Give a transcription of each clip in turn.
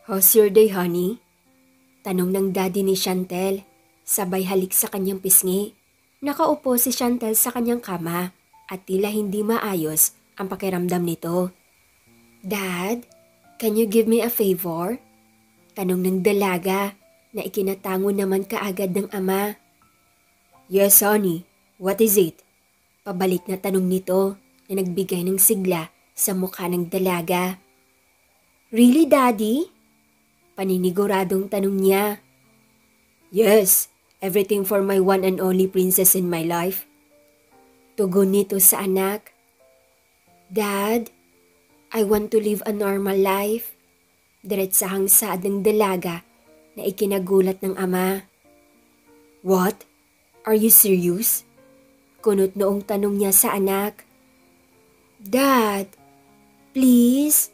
How's your day, honey? Tanong ng daddy ni Chantel, sabay halik sa kanyang pisngi. Nakaupo si Chantel sa kanyang kama at tila hindi maayos ang pakiramdam nito. Dad, can you give me a favor? Tanong ng dalaga na ikinatango naman kaagad ng ama. Yes, honey. What is it? Pabalik na tanong nito na nagbigay ng sigla sa mukha ng dalaga. Really, Daddy? Paniniguradong tanong niya. Yes, everything for my one and only princess in my life. Tugon nito sa anak. Dad, I want to live a normal life. Diretsahang saad ng dalaga na ikinagulat ng ama. What? Are you serious? Kunot noong tanong niya sa anak. Dad, please,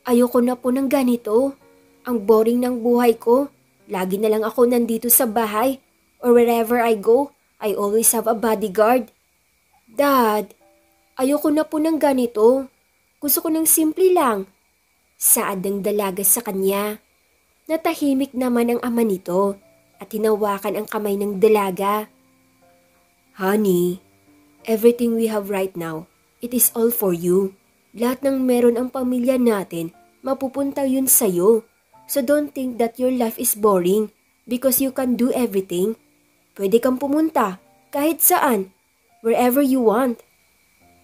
ayoko na po ng ganito. Ang boring ng buhay ko. Lagi na lang ako nandito sa bahay. Or wherever I go, I always have a bodyguard. Dad, ayoko na po ng ganito. Gusto ko ng simple lang. Saad ng dalaga sa kanya. Natahimik naman ang ama nito at hinawakan ang kamay ng dalaga. Honey, everything we have right now, it is all for you. Lahat ng meron ang pamilya natin, mapupunta yun sa'yo. So don't think that your life is boring because you can do everything. Pwede kang pumunta kahit saan, wherever you want.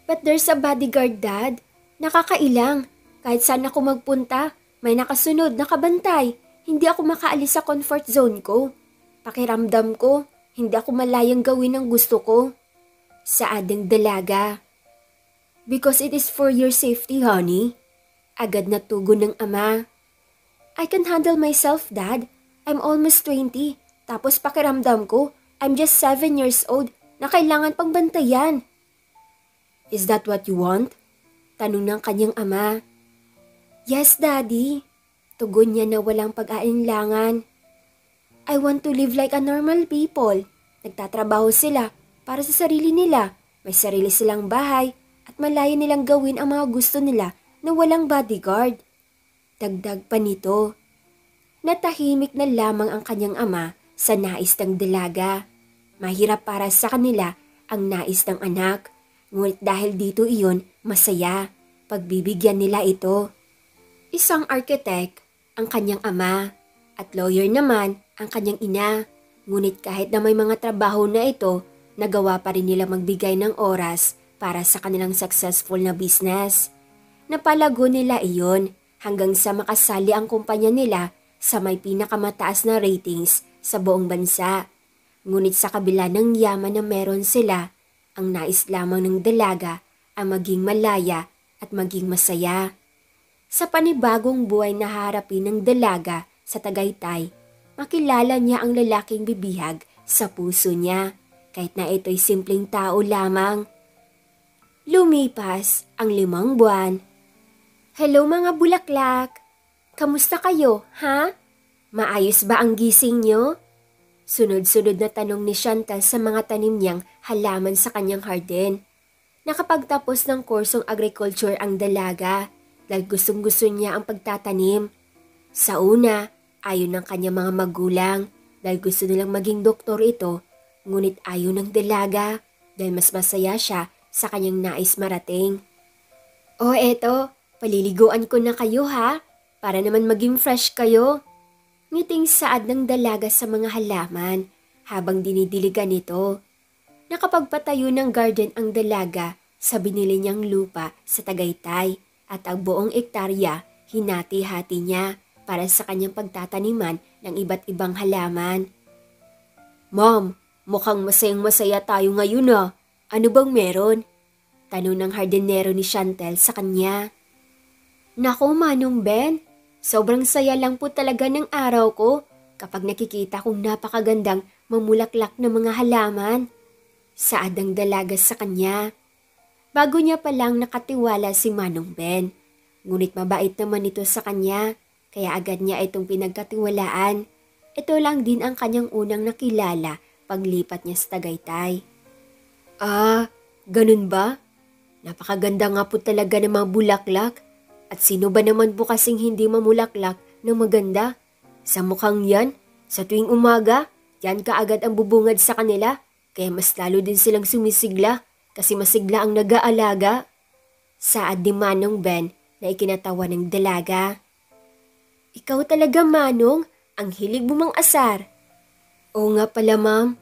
But there's a bodyguard, Dad. Nakakailang. Kahit saan ako magpunta, may nakasunod, nakabantay. Hindi ako makaalis sa comfort zone ko. Pakiramdam ko, hindi ako malayang gawin ang gusto ko. Saad ng dalaga. Because it is for your safety, honey. Agad na tugon ng ama. I can handle myself, Dad. I'm almost 20. Tapos pakiramdam ko, I'm just 7 years old na kailangan pang bantayan. Is that what you want? Tanong ng kanyang ama. Yes, Daddy. Tugon niya na walang pag-aalinlangan. I want to live like a normal people. Nagtatrabaho sila para sa sarili nila. May sarili silang bahay at malaya nilang gawin ang mga gusto nila na walang bodyguard. Dagdag pa nito. Natahimik na lamang ang kanyang ama sa nais ng dalaga. Mahirap para sa kanila ang nais ng anak. Ngunit dahil dito iyon, masaya. Pagbibigyan nila ito. Isang architect ang kanyang ama at lawyer naman ang kanyang ina. Ngunit kahit na may mga trabaho na ito, nagawa pa rin nila magbigay ng oras para sa kanilang successful na business. Napalago nila iyon hanggang sa makasali ang kumpanya nila sa may pinakamataas na ratings sa buong bansa. Ngunit sa kabila ng yaman na meron sila, ang nais lamang ng dalaga ang maging malaya at maging masaya. Sa panibagong buhay na harapin ng dalaga sa Tagaytay, makilala niya ang lalaking bibihag sa puso niya kahit na ito'y simpleng tao lamang. Lumipas ang 5 buwan. Hello mga bulaklak! Kamusta kayo, ha? Maayos ba ang gising niyo? Sunod-sunod na tanong ni Chantal sa mga tanim niyang halaman sa kanyang harden. Nakapagtapos ng kursong agriculture ang dalaga dahil gustong-gusto niya ang pagtatanim. Sa una, ayaw ng kanyang mga magulang dahil gusto nilang maging doktor ito, ngunit ayaw ng dalaga dahil mas masaya siya sa kanyang nais marating. O eto, paliliguan ko na kayo ha, para naman maging fresh kayo. Ngiting saad ng dalaga sa mga halaman habang dinidiligan nito. Nakapagpatayo ng garden ang dalaga sa binili niyang lupa sa Tagaytay at ang buong ektarya hinati-hati niya para sa kanyang pagtataniman ng iba't ibang halaman. Mom, mukhang masayang-masaya tayo ngayon ah. Ano bang meron? Tanong ng hardinero ni Chantel sa kanya. Nako Manong Ben, sobrang saya lang po talaga ng araw ko kapag nakikita kong napakagandang mamulaklak na mga halaman. Saad ang dalaga sa kanya. Bago niya palang nakatiwala si Manong Ben. Ngunit mabait naman ito sa kanya, kaya agad niya itong pinagkatiwalaan. Ito lang din ang kanyang unang nakilala paglipat niya sa Tagaytay. Ah, ganun ba? Napakaganda nga po talaga ng mga bulaklak. At sino ba naman po kasing hindi mamulaklak ng maganda. Sa mukhang yan, sa tuwing umaga, yan kaagad ang bubungad sa kanila. Kaya mas lalo din silang sumisigla kasi masigla ang nag-aalaga. Saad ni Manong Ben na ikinatawa ng dalaga. Ikaw talaga, Manong, ang hilig mo mang asar. Oo nga pala, ma'am.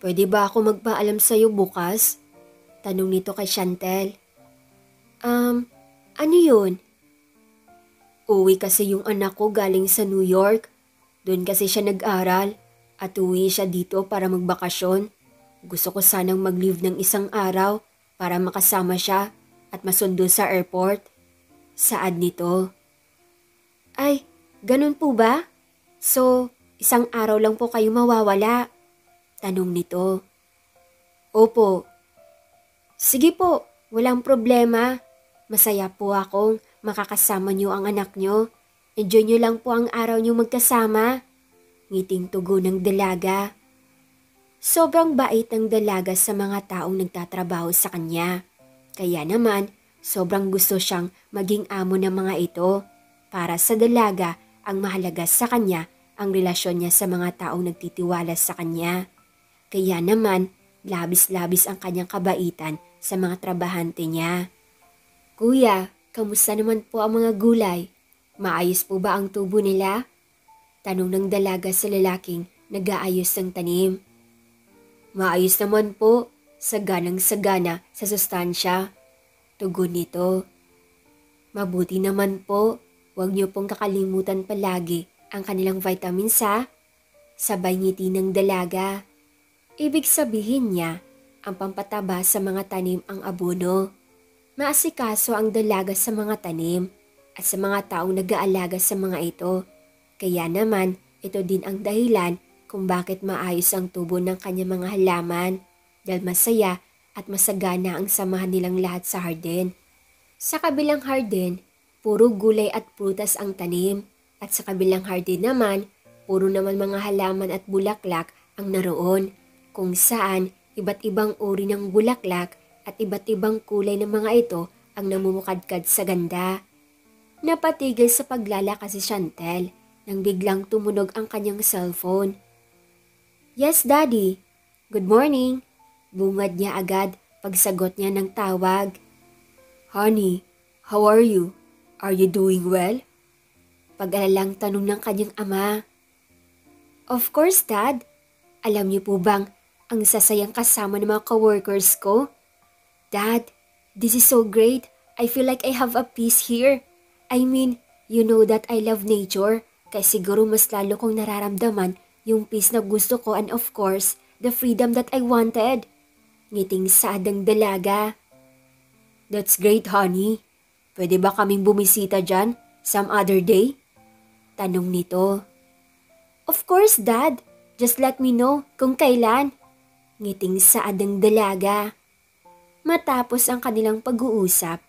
Pwede ba ako magpaalam sa'yo bukas? Tanong nito kay Chantel. Ano yun? Uwi kasi yung anak ko galing sa New York. Doon kasi siya nag-aral at uwi siya dito para magbakasyon. Gusto ko sanang mag-leave ng isang araw para makasama siya at masundo sa airport. Saad nito. Ay, ganun po ba? So, isang araw lang po kayo mawawala? Tanong nito. Opo. Sige po, walang problema. Masaya po akong makakasama niyo ang anak niyo. Enjoy niyo lang po ang araw niyo magkasama. Ngiting tugon ng dalaga. Sobrang bait ng dalaga sa mga taong nagtatrabaho sa kanya. Kaya naman, sobrang gusto siyang maging amo ng mga ito. Para sa dalaga, ang mahalaga sa kanya ang relasyon niya sa mga taong nagtitiwala sa kanya. Kaya naman, labis-labis ang kanyang kabaitan sa mga trabahante niya. Kuya, kamusta naman po ang mga gulay? Maayos po ba ang tubo nila? Tanong ng dalaga sa lalaking nag-aayos ng tanim. Maayos naman po, saganang-sagana sa sustansya. Tugon nito. Mabuti naman po, huwag niyo pong kakalimutan palagi ang kanilang vitamins ha. Sabay ngiti ng dalaga. Ibig sabihin niya, ang pampataba sa mga tanim ang abono. Maasikaso ang dalaga sa mga tanim at sa mga taong nag-aalaga sa mga ito. Kaya naman, ito din ang dahilan kung bakit maayos ang tubo ng kanyang mga halaman dahil masaya at masagana ang samahan nilang lahat sa hardin. Sa kabilang hardin, puro gulay at prutas ang tanim at sa kabilang hardin naman, puro naman mga halaman at bulaklak ang naroon kung saan iba't ibang uri ng bulaklak at iba't ibang kulay ng mga ito ang namumukadkad sa ganda. Napatigil sa paglalakad si Chantel nang biglang tumunog ang kanyang cellphone. Yes, Daddy. Good morning. Bungad niya agad pagsagot niya ng tawag. Honey, how are you? Are you doing well? Pag-alalang tanong ng kanyang ama. Of course, Dad. Alam niyo po bang ang sasayang kasama ng mga coworkers ko? Dad, this is so great. I feel like I have a peace here. I mean, you know that I love nature. Kaya siguro mas lalo kong nararamdaman yung peace na gusto ko and of course, the freedom that I wanted. Ngiting saad ng dalaga. That's great, honey. Pwede ba kaming bumisita dyan some other day? Tanong nito. Of course, Dad. Just let me know kung kailan. Ngiting saad ng dalaga. Matapos ang kanilang pag-uusap,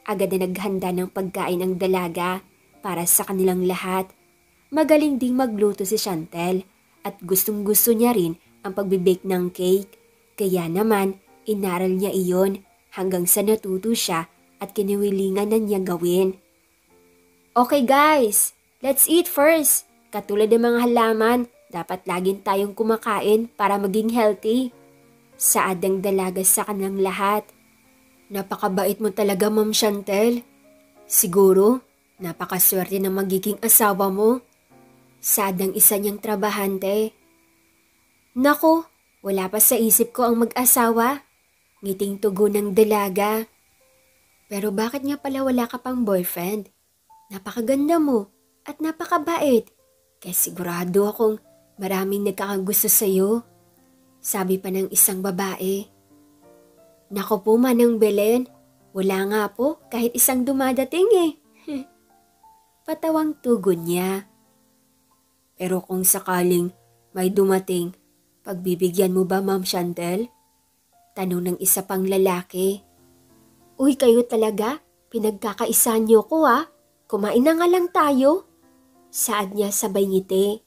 agad na naghanda ng pagkain ang dalaga para sa kanilang lahat. Magaling ding magluto si Chantel at gustong-gusto niya rin ang pagbibake ng cake. Kaya naman, inaral niya iyon hanggang sa natuto siya at kiniwilingan na niya gawin. Okay guys, let's eat first. Katulad ng mga halaman, dapat laging tayong kumakain para maging healthy. Saad ng dalaga sa kanilang lahat. Napakabait mo talaga, Ma'am Chantel. Siguro, napakaswerte na magiging asawa mo. Saad ng isa niyang trabahante. Nako, wala pa sa isip ko ang mag-asawa. Ngiting tugon ng dalaga. Pero bakit nga pala wala ka pang boyfriend? Napakaganda mo at napakabait. Kaya sigurado akong maraming nagkakagusto sa'yo. Sabi pa ng isang babae. Nako po, Manang Belen, wala nga po kahit isang dumadating eh. Patawang tugon niya. Pero kung sakaling may dumating, pagbibigyan mo ba, Ma'am Chantel? Tanong ng isa pang lalaki. Uy, kayo talaga, pinagkakaisahan niyo ko ah. Kumain na nga lang tayo. Saad niya sabay ngiti.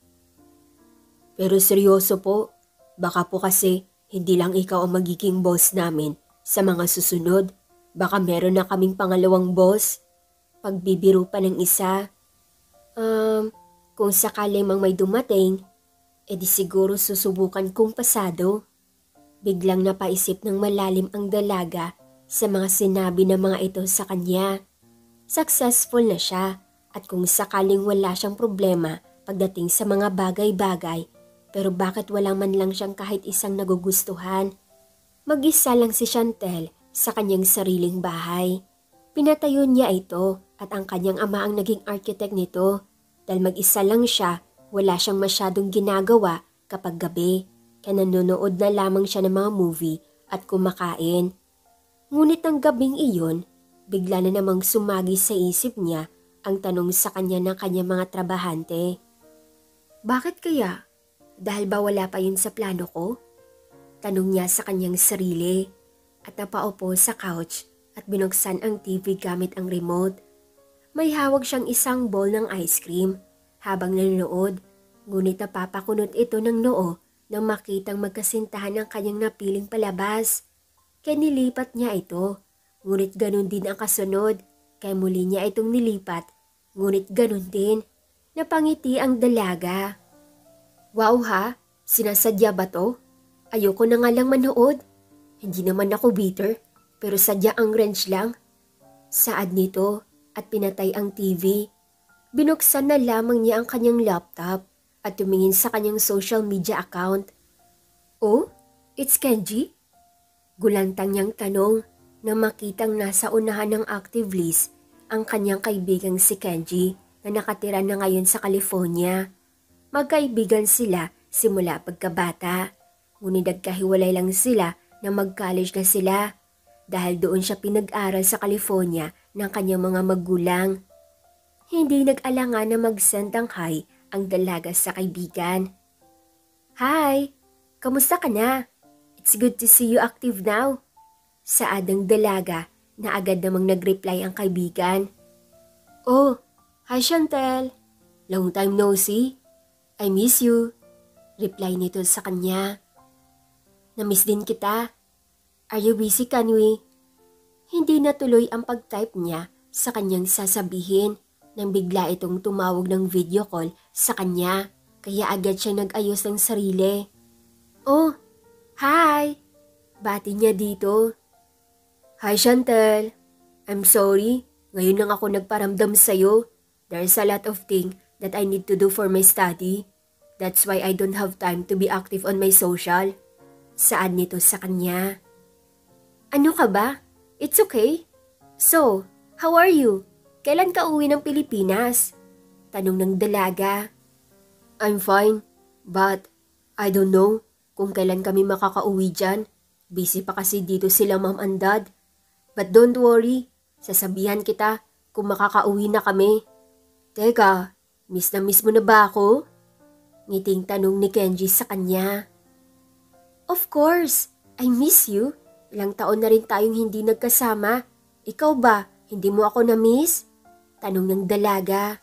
Pero seryoso po. Baka po kasi hindi lang ikaw ang magiging boss namin sa mga susunod. Baka meron na kaming pangalawang boss. Pagbibiro pa ng isa. Kung sakali mang may dumating, edi siguro susubukan kong pasado. Biglang napaisip ng malalim ang dalaga sa mga sinabi ng mga ito sa kanya. Successful na siya at kung sakaling wala siyang problema pagdating sa mga bagay-bagay, pero bakit wala man lang siyang kahit isang nagugustuhan? Mag-isa lang si Chantel sa kanyang sariling bahay. Pinatayo niya ito at ang kanyang ama ang naging architect nito. Dahil mag-isa lang siya, wala siyang masyadong ginagawa kapag gabi. Kaya nanonood na lamang siya ng mga movie at kumakain. Ngunit ang gabing iyon, bigla na namang sumagi sa isip niya ang tanong sa kanya ng kanyang mga trabahante. Bakit kaya? Dahil ba wala pa yun sa plano ko? Tanong niya sa kanyang sarili at napaupo sa couch at binuksan ang TV gamit ang remote. May hawag siyang isang bowl ng ice cream habang nanonood, ngunit napapakunot ito ng noo nang makitang magkasintahan ang kanyang napiling palabas. Kaya nilipat niya ito, ngunit ganun din ang kasunod. Kaya muli niya itong nilipat, ngunit ganun din. Napangiti ang dalaga. Wow ha, sinasadya ba to? Ayoko na nga lang manood. Hindi naman ako bitter, pero sadya ang wrench lang. Saad nito at pinatay ang TV. Binuksan na lamang niya ang kanyang laptop at tumingin sa kanyang social media account. Oh, it's Kenji? Gulantang niyang tanong na makitang nasa unahan ng active list ang kanyang kaibigang si Kenji na nakatira na ngayon sa California. Magkaibigan sila simula pagkabata, ngunit nagkahiwalay lang sila na mag-college na sila dahil doon siya pinag-aral sa California ng kanyang mga magulang. Hindi nag-alangan na mag-send ng hi ang dalaga sa kaibigan. Hi! Kamusta ka na? It's good to see you active now. Saad ng dalaga na agad namang nag-reply ang kaibigan. Oh, hi Chantel. Long time no see. I miss you. Reply nito sa kanya. Na-miss din kita. Are you busy, Kanwi? Hindi natuloy ang pag-type niya sa kanyang sasabihin nang bigla itong tumawag ng video call sa kanya, kaya agad siya nag-ayos ng sarili. Oh, hi! Bati niya dito. Hi Chantel, I'm sorry, ngayon lang ako nagparamdam sa'yo. There's a lot of things that I need to do for my study. That's why I don't have time to be active on my social. Saad nito sa kanya. Ano ka ba? It's okay. So, how are you? Kailan ka uwi ng Pilipinas? Tanong ng dalaga. I'm fine, but I don't know kung kailan kami makakauwi dyan. Busy pa kasi dito sila mom and dad. But don't worry, sasabihan kita kung makakauwi na kami. Teka, miss na miss mo na ba ako? Ngiting tanong ni Kenji sa kanya. Of course, I miss you. Ilang taon na rin tayong hindi nagkasama. Ikaw ba, hindi mo ako na-miss? Tanong ng dalaga.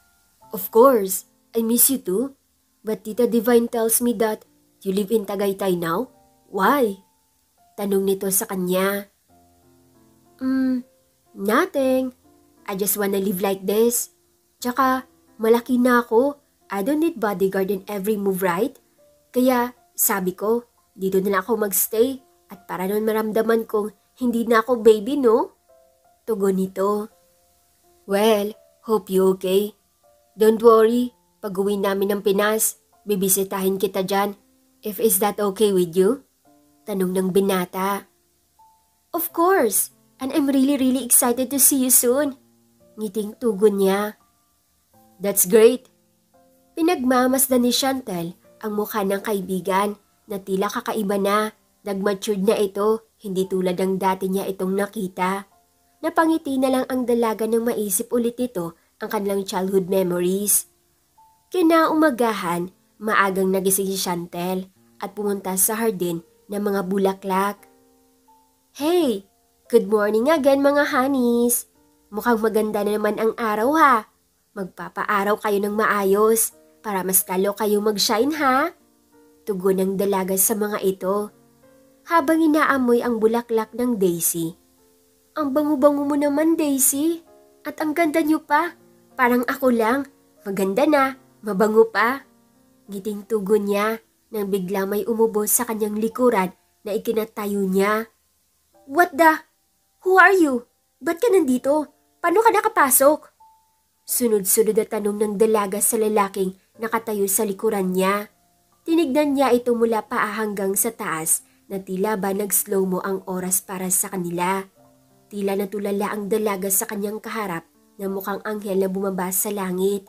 Of course, I miss you too. But Tita Divine tells me that you live in Tagaytay now. Why? Tanong nito sa kanya. Nothing. I just wanna live like this. Tsaka, malaki na ako. I don't need bodyguard in every move, right? Kaya, sabi ko, dito na lang ako magstay at para noon maramdaman kong hindi na ako baby, no? Tugon nito. Well, hope you okay. Don't worry, pag-uwi namin ng Pinas, bibisitahin kita dyan. If is that okay with you? Tanong ng binata. Of course, and I'm really excited to see you soon. Ngiting tugon niya. That's great. Pinagmamasdan ni Chantel ang mukha ng kaibigan na tila kakaiba na. Nag-matured na ito, hindi tulad ng dati niya itong nakita. Napangiti na lang ang dalaga nang maisip ulit ito ang kanilang childhood memories. Kinaumagahan, maagang nagising si Chantel at pumunta sa hardin ng mga bulaklak. Hey, good morning again mga honeys. Mukhang maganda na naman ang araw ha. Magpapaaraw kayo ng maayos para mas talo kayo mag-shine ha. Tugon ng dalaga sa mga ito habang inaamoy ang bulaklak ng Daisy. Ang bango-bango mo naman, Daisy. At ang ganda niyo pa. Parang ako lang. Maganda na, mabango pa. Ngiting tugon niya nang bigla may umubo sa kanyang likuran na ikinatayo niya. What the? Who are you? Ba't ka nandito? Paano ka nakapasok? Sunod-sunod na tanong ng dalaga sa lalaking nakatayo sa likuran niya. Tinignan niya ito mula paa hanggang sa taas na tila ba nag-slow mo ang oras para sa kanila. Tila natulala ang dalaga sa kanyang kaharap na mukhang anghel na bumaba sa langit.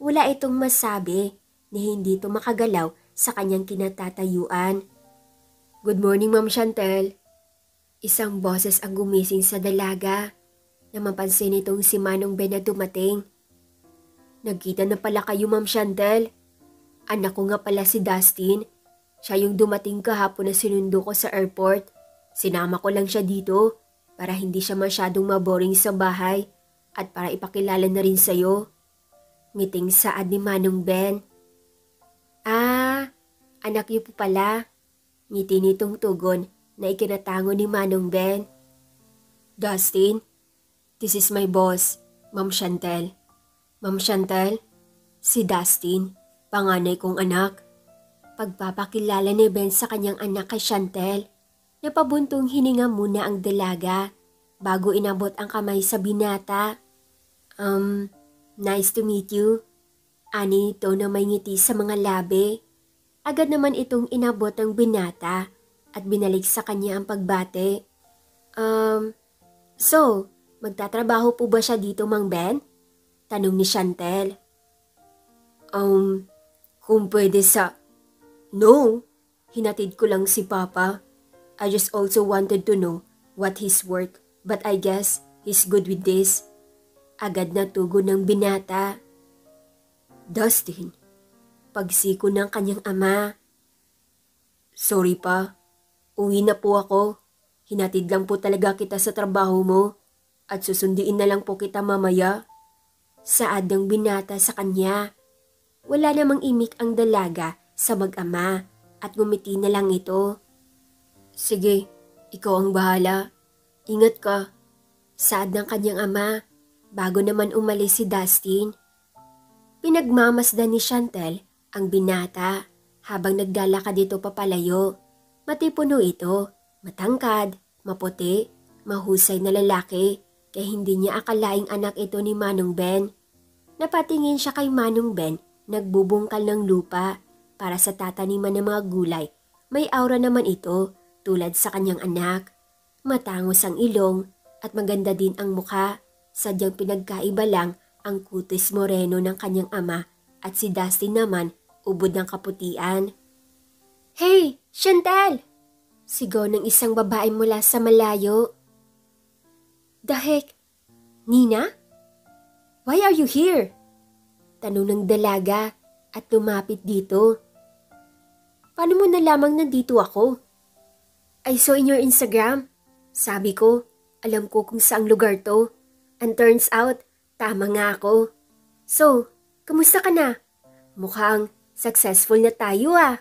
Wala itong masabi ni hindi ito makagalaw sa kanyang kinatatayuan. Good morning, Ma'am Chantel. Isang boses ang gumising sa dalaga na mapansin itong si Manong Ben na dumating. Nagkita na pala kayo, Ma'am Chantel. Anak ko nga pala si Dustin. Siya yung dumating kahapon na sinundo ko sa airport. Sinama ko lang siya dito para hindi siya masyadong maboring sa bahay at para ipakilala na rin sa'yo. Ngiting saad ni Manong Ben. Ah, anak niyo po pala. Ngiti nitong tugon na ikinatango ni Manong Ben. Dustin, this is my boss, Ma'am Chantel. Ma'am Chantel, si Dustin, panganay kong anak. Pagpapakilala ni Ben sa kanyang anak kay Chantel, napabuntong hininga muna ang dalaga bago inabot ang kamay sa binata. Nice to meet you. Ani ito na may ngiti sa mga labi. Agad naman itong inabot ang binata at binalik sa kanya ang pagbate. So, magtatrabaho po ba siya dito, Mang Ben? Tanong ni Chantel. Kung pwede sa... No, hinatid ko lang si Papa. I just also wanted to know what his work, but I guess he's good with this. Agad na tugon ng binata. Dustin, pagsiko ng kanyang ama. Sorry pa, uwi na po ako. Hinatid lang po talaga kita sa trabaho mo at susundiin na lang po kita mamaya. Saad ng binata sa kanya. Wala namang imik ang dalaga sa mag-ama at ngumiti na lang ito. Sige, ikaw ang bahala. Ingat ka. Saad ng kanyang ama bago naman umalis si Dustin. Pinagmamasdan ni Chantel ang binata habang naglalakad dito papalayo. Matipuno ito, matangkad, maputi, mahusay na lalaki kaya hindi niya akalaing anak ito ni Manong Ben. Napatingin siya kay Manong Ben, nagbubungkal ng lupa para sa tataniman ng mga gulay. May aura naman ito tulad sa kanyang anak. Matangos ang ilong at maganda din ang mukha. Sadyang pinagkaiba lang ang kutis moreno ng kanyang ama at si Dustin naman ubod ng kaputian. Hey, Chantel! Sigaw ng isang babae mula sa malayo. The heck? Nina? Why are you here? Tanong ng dalaga at lumapit dito. Paano mo nalamang nandito ako? I saw in your Instagram. Sabi ko, alam ko kung saang lugar to. And turns out, tama nga ako. So, kamusta ka na? Mukhang successful na tayo ah.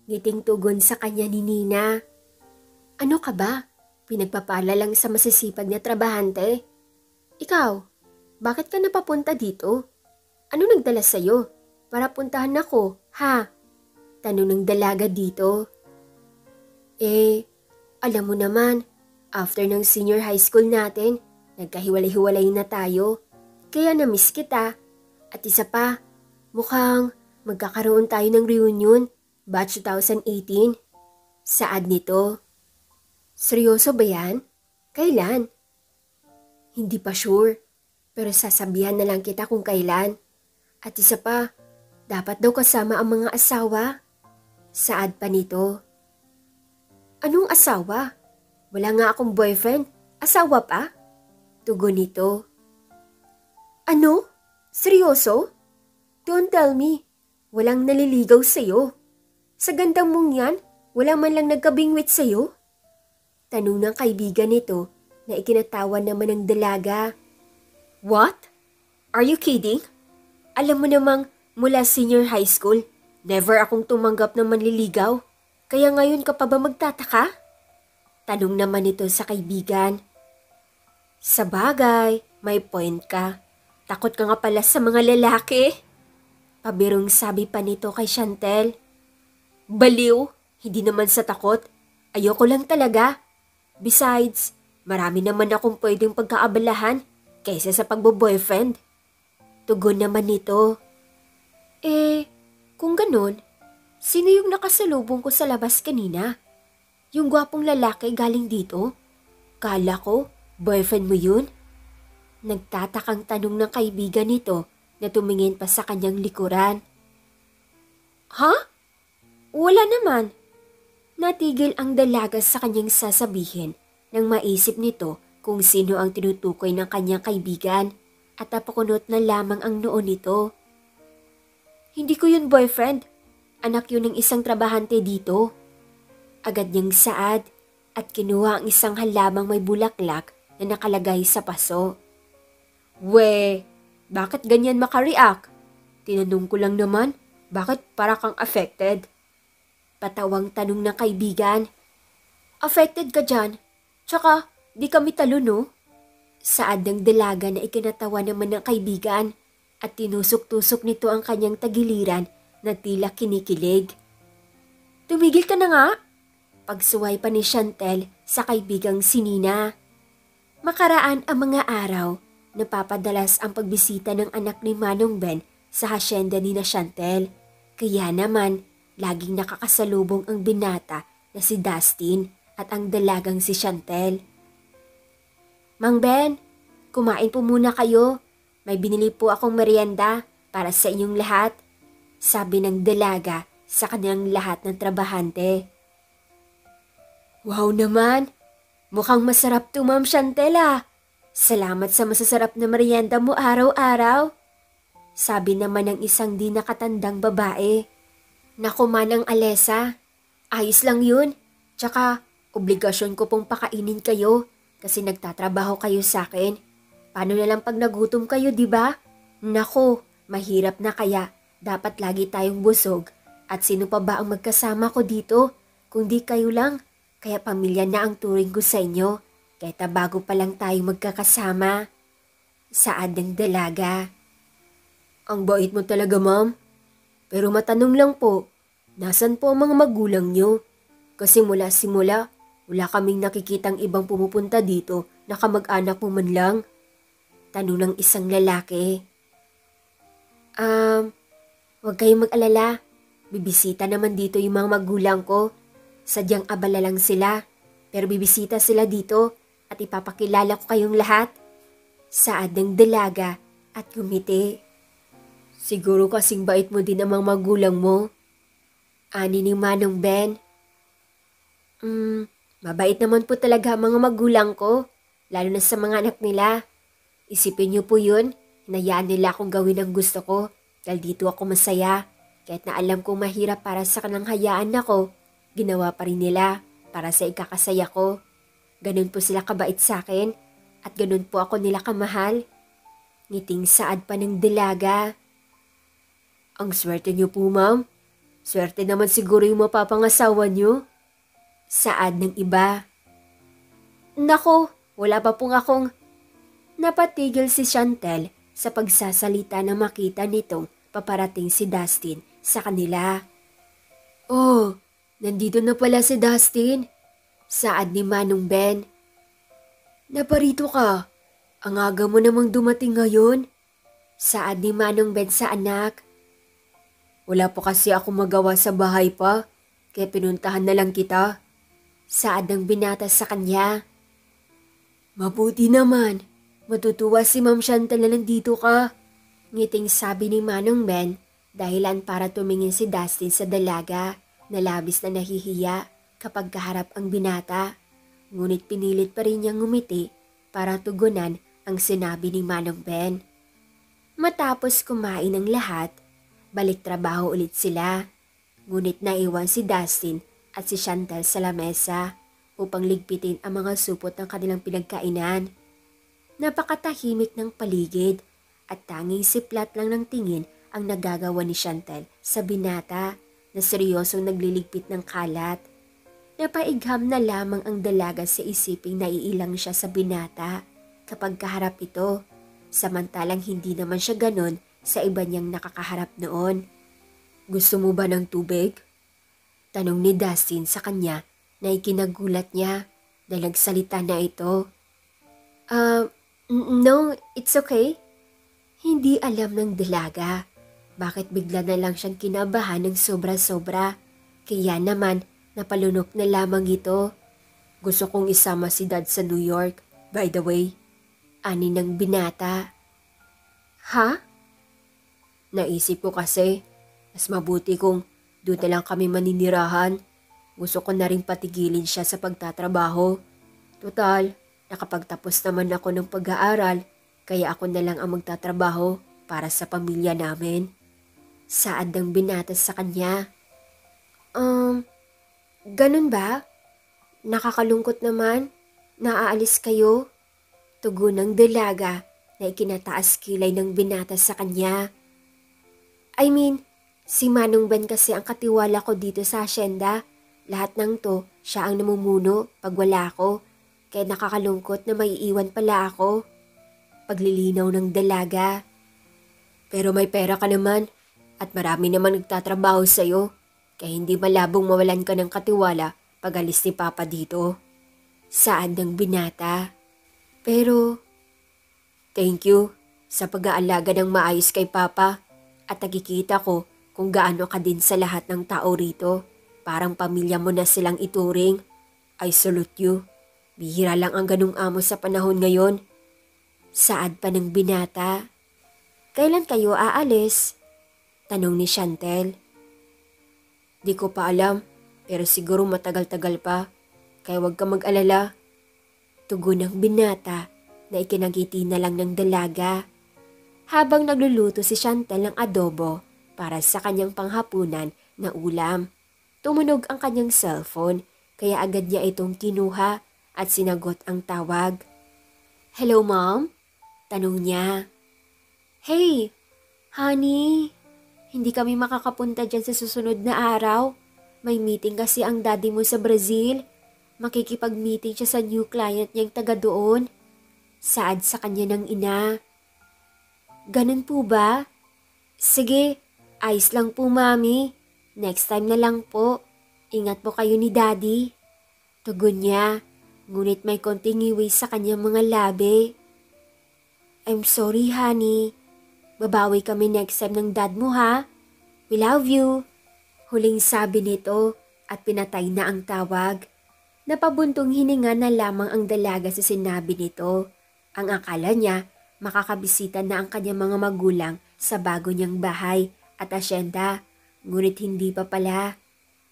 Ngiting tugon sa kanya ni Nina. Ano ka ba? Pinagpapala lang sa masisipag na trabahante. Ikaw, bakit ka napapunta dito? Ano nagdala sa'yo? Para puntahan ako, ha? Tanong ng dalaga dito. Alam mo naman, after ng senior high school natin, nagkahiwalay-hiwalay na tayo. Kaya na-miss kita. At isa pa, mukhang magkakaroon tayo ng reunion, batch 2018. Saad nito. Seryoso ba yan? Kailan? Hindi pa sure, pero sasabihan na lang kita kung kailan. At isa pa, dapat daw kasama ang mga asawa. Saad pa nito. Anong asawa? Wala nga akong boyfriend. Asawa pa? Tugon nito. Ano? Seryoso? Don't tell me. Walang naliligaw sa'yo. Sa gandang mong yan, wala man lang nagkabingwit sa'yo? Tanong ng kaibigan nito na ikinatawa naman ng dalaga. What? Are you kidding? Alam mo namang mula senior high school, never akong tumanggap ng manliligaw. Kaya ngayon ka pa ba magtataka? Tanong naman ito sa kaibigan. Sa bagay, may point ka. Takot ka nga pala sa mga lalaki. Pabirong sabi pa nito kay Chantel. Baliw, hindi naman sa takot. Ayoko lang talaga. Besides, marami naman akong pwedeng pagkaabalahan kaysa sa pagbo-boyfriend. Tugon naman nito. Kung ganun, sino yung nakasalubong ko sa labas kanina? Yung gwapong lalaki galing dito? Kala ko, boyfriend mo yun? Nagtatakang tanong ng kaibigan nito na tumingin pa sa kanyang likuran. Ha? Wala naman. Natigil ang dalaga sa kanyang sasabihin nang maisip nito kung sino ang tinutukoy ng kanyang kaibigan at napakunot na lamang ang noo nito. Hindi ko yun boyfriend. Anak yun ng isang trabahante dito. Agad niyang saad at kinuha ang isang halamang may bulaklak na nakalagay sa paso. We, bakit ganyan makareact? Tinanong ko lang naman, bakit para kang affected? Patawang tanong ng kaibigan. Affected ka dyan? Tsaka, di kami talo no? Saad ng dalaga na ikinatawa naman ng kaibigan at tinusok-tusok nito ang kanyang tagiliran na tila kinikilig. Tumigil ka na nga! Pagsuway pa ni Chantel sa kaibigang si Nina. Makaraan ang mga araw, napapadalas ang pagbisita ng anak ni Manong Ben sa hasyenda ni na Chantel. Kaya naman, laging nakakasalubong ang binata na si Dustin at ang dalagang si Chantel. Mang Ben, kumain po muna kayo. May binili po akong merienda para sa inyong lahat, sabi ng dalaga sa kanilang lahat ng trabahante. Wow naman! Mukhang masarap to Ma'am Chantel ah. Salamat sa masasarap na merienda mo araw-araw. Sabi naman ng isang di nakatandang babae. Naku Manang Alesa, ayos lang yun. Tsaka obligasyon ko pong pakainin kayo kasi nagtatrabaho kayo sa akin. Paano na lang pag nagutom kayo, di ba? Nako, mahirap na kaya. Dapat lagi tayong busog. At sino pa ba ang magkasama ko dito? Kung di kayo lang, kaya pamilya na ang turing ko sa inyo. Kahit bago pa lang tayo magkakasama. Saad ng dalaga. Ang bait mo talaga, ma'am. Pero matanong lang po, nasan po ang mga magulang nyo? Kasi mula simula, wala kaming nakikitang ibang pumupunta dito na kamag-anak mo man lang. Tanong ng isang lalaki. Huwag kayong mag-alala. Bibisita naman dito yung mga magulang ko. Sadyang abala lang sila. Pero bibisita sila dito at ipapakilala ko kayong lahat. Saad ng dalaga at gumiti. Siguro kasing bait mo din ang mga magulang mo. Ani ni Manong Ben. Mabait naman po talaga ang mga magulang ko. Lalo na sa mga anak nila. Isipin niyo po yun, hinayaan nila akong gawin ang gusto ko dahil dito ako masaya. Kahit na alam kong mahirap para sa kanang hayaan ako, ginawa pa rin nila para sa ikakasaya ko. Ganun po sila kabait sa akin at ganun po ako nila kamahal. Ngiting saad pa ng dalaga. Ang swerte niyo po ma'am. Swerte naman siguro yung mapapangasawa niyo. Saad ng iba. Nako, wala pa pong akong... Napatigil si Chantel sa pagsasalita na makita nitong paparating si Dustin sa kanila. Oh, nandito na pala si Dustin. Saad ni Manong Ben. Naparito ka. Ang aga mo namang dumating ngayon. Saad ni Manong Ben sa anak. Wala po kasi ako magawa sa bahay pa, kaya pinuntahan na lang kita. Saad ng binata sa kanya. Mabuti naman. Matutuwa si Ma'am Chantal na nandito ka. Ngiting sabi ni Manong Ben, dahilan para tumingin si Dustin sa dalaga na labis na nahihiya kapag kaharap ang binata. Ngunit pinilit pa rin niyang ngumiti para tugunan ang sinabi ni Manong Ben. Matapos kumain ang lahat, balik trabaho ulit sila. Ngunit naiwan si Dustin at si Chantal sa lamesa upang ligpitin ang mga supot ng kanilang pinagkainan. Napakatahimik ng paligid at tanging siplat lang ng tingin ang nagagawa ni Chantal sa binata na seryosong nagliligpit ng kalat. Napaigham na lamang ang dalaga sa isiping naiilang siya sa binata kapag kaharap ito. samantalang hindi naman siya ganon sa iba niyang nakakaharap noon. Gusto mo ba ng tubig? Tanong ni Dustin sa kanya na ikinagulat niya dahil nagsalita na ito. No, it's okay. Hindi alam ng dalaga bakit bigla na lang siyang kinabahan ng sobra-sobra. Kaya naman napalunok na lamang ito. Gusto kong isama si Dad sa New York, by the way. Ani ng binata. Ha? Naisip ko kasi, mas mabuti kung doon na lang kami maninirahan. Gusto ko na rin patigilin siya sa pagtatrabaho. Total, nakapagtapos naman ako ng pag-aaral, kaya ako na lang ang magtatrabaho para sa pamilya namin. Saad ng binata sa kanya. Ganun ba? Nakakalungkot naman. Naaalis kayo? Tugon ng dalaga na ikinataas kilay ng binata sa kanya. I mean, si Manong Ben kasi ang katiwala ko dito sa asyenda. Lahat ng to, siya ang namumuno pag wala ko. Kaya nakakalungkot na maiiwan pala ako. Paglilinaw ng dalaga. Pero may pera ka naman at marami naman nagtatrabaho sa'yo. Kaya hindi malabong mawalan ka ng katiwala pag alis ni Papa dito. Saan ng binata? Pero, thank you sa pag-aalaga ng maayos kay Papa at nakikita ko kung gaano ka din sa lahat ng tao rito. Parang pamilya mo na silang ituring. I salute you. Bihira lang ang ganung amo sa panahon ngayon. Saad pa ng binata. Kailan kayo aalis? Tanong ni Chantel. Di ko pa alam, pero siguro matagal-tagal pa. Kaya huwag ka mag-alala. Tugon ng binata na ikinagiti na lang ng dalaga. Habang nagluluto si Chantel ng adobo para sa kanyang panghapunan na ulam. Tumunog ang kanyang cellphone kaya agad niya itong kinuha at sinagot ang tawag. Hello, Mom? Tanong niya. Hey, honey, hindi kami makakapunta dyan sa susunod na araw. May meeting kasi ang daddy mo sa Brazil. Makikipag-meeting siya sa new client niyang taga doon. Saad sa kanya ng ina. Ganun po ba? Sige, ayos lang po, Mami. Next time na lang po. Ingat po kayo ni Daddy. Tugon niya, ngunit may konting iwi sa kanyang mga labi. I'm sorry, honey. Babawi kami next time ng dad mo, ha? We love you. Huling sabi nito at pinatay na ang tawag. Napabuntong hininga na lamang ang dalaga sa sinabi nito. Ang akala niya, makakabisita na ang kanyang mga magulang sa bago niyang bahay at asyenda. Ngunit hindi pa pala.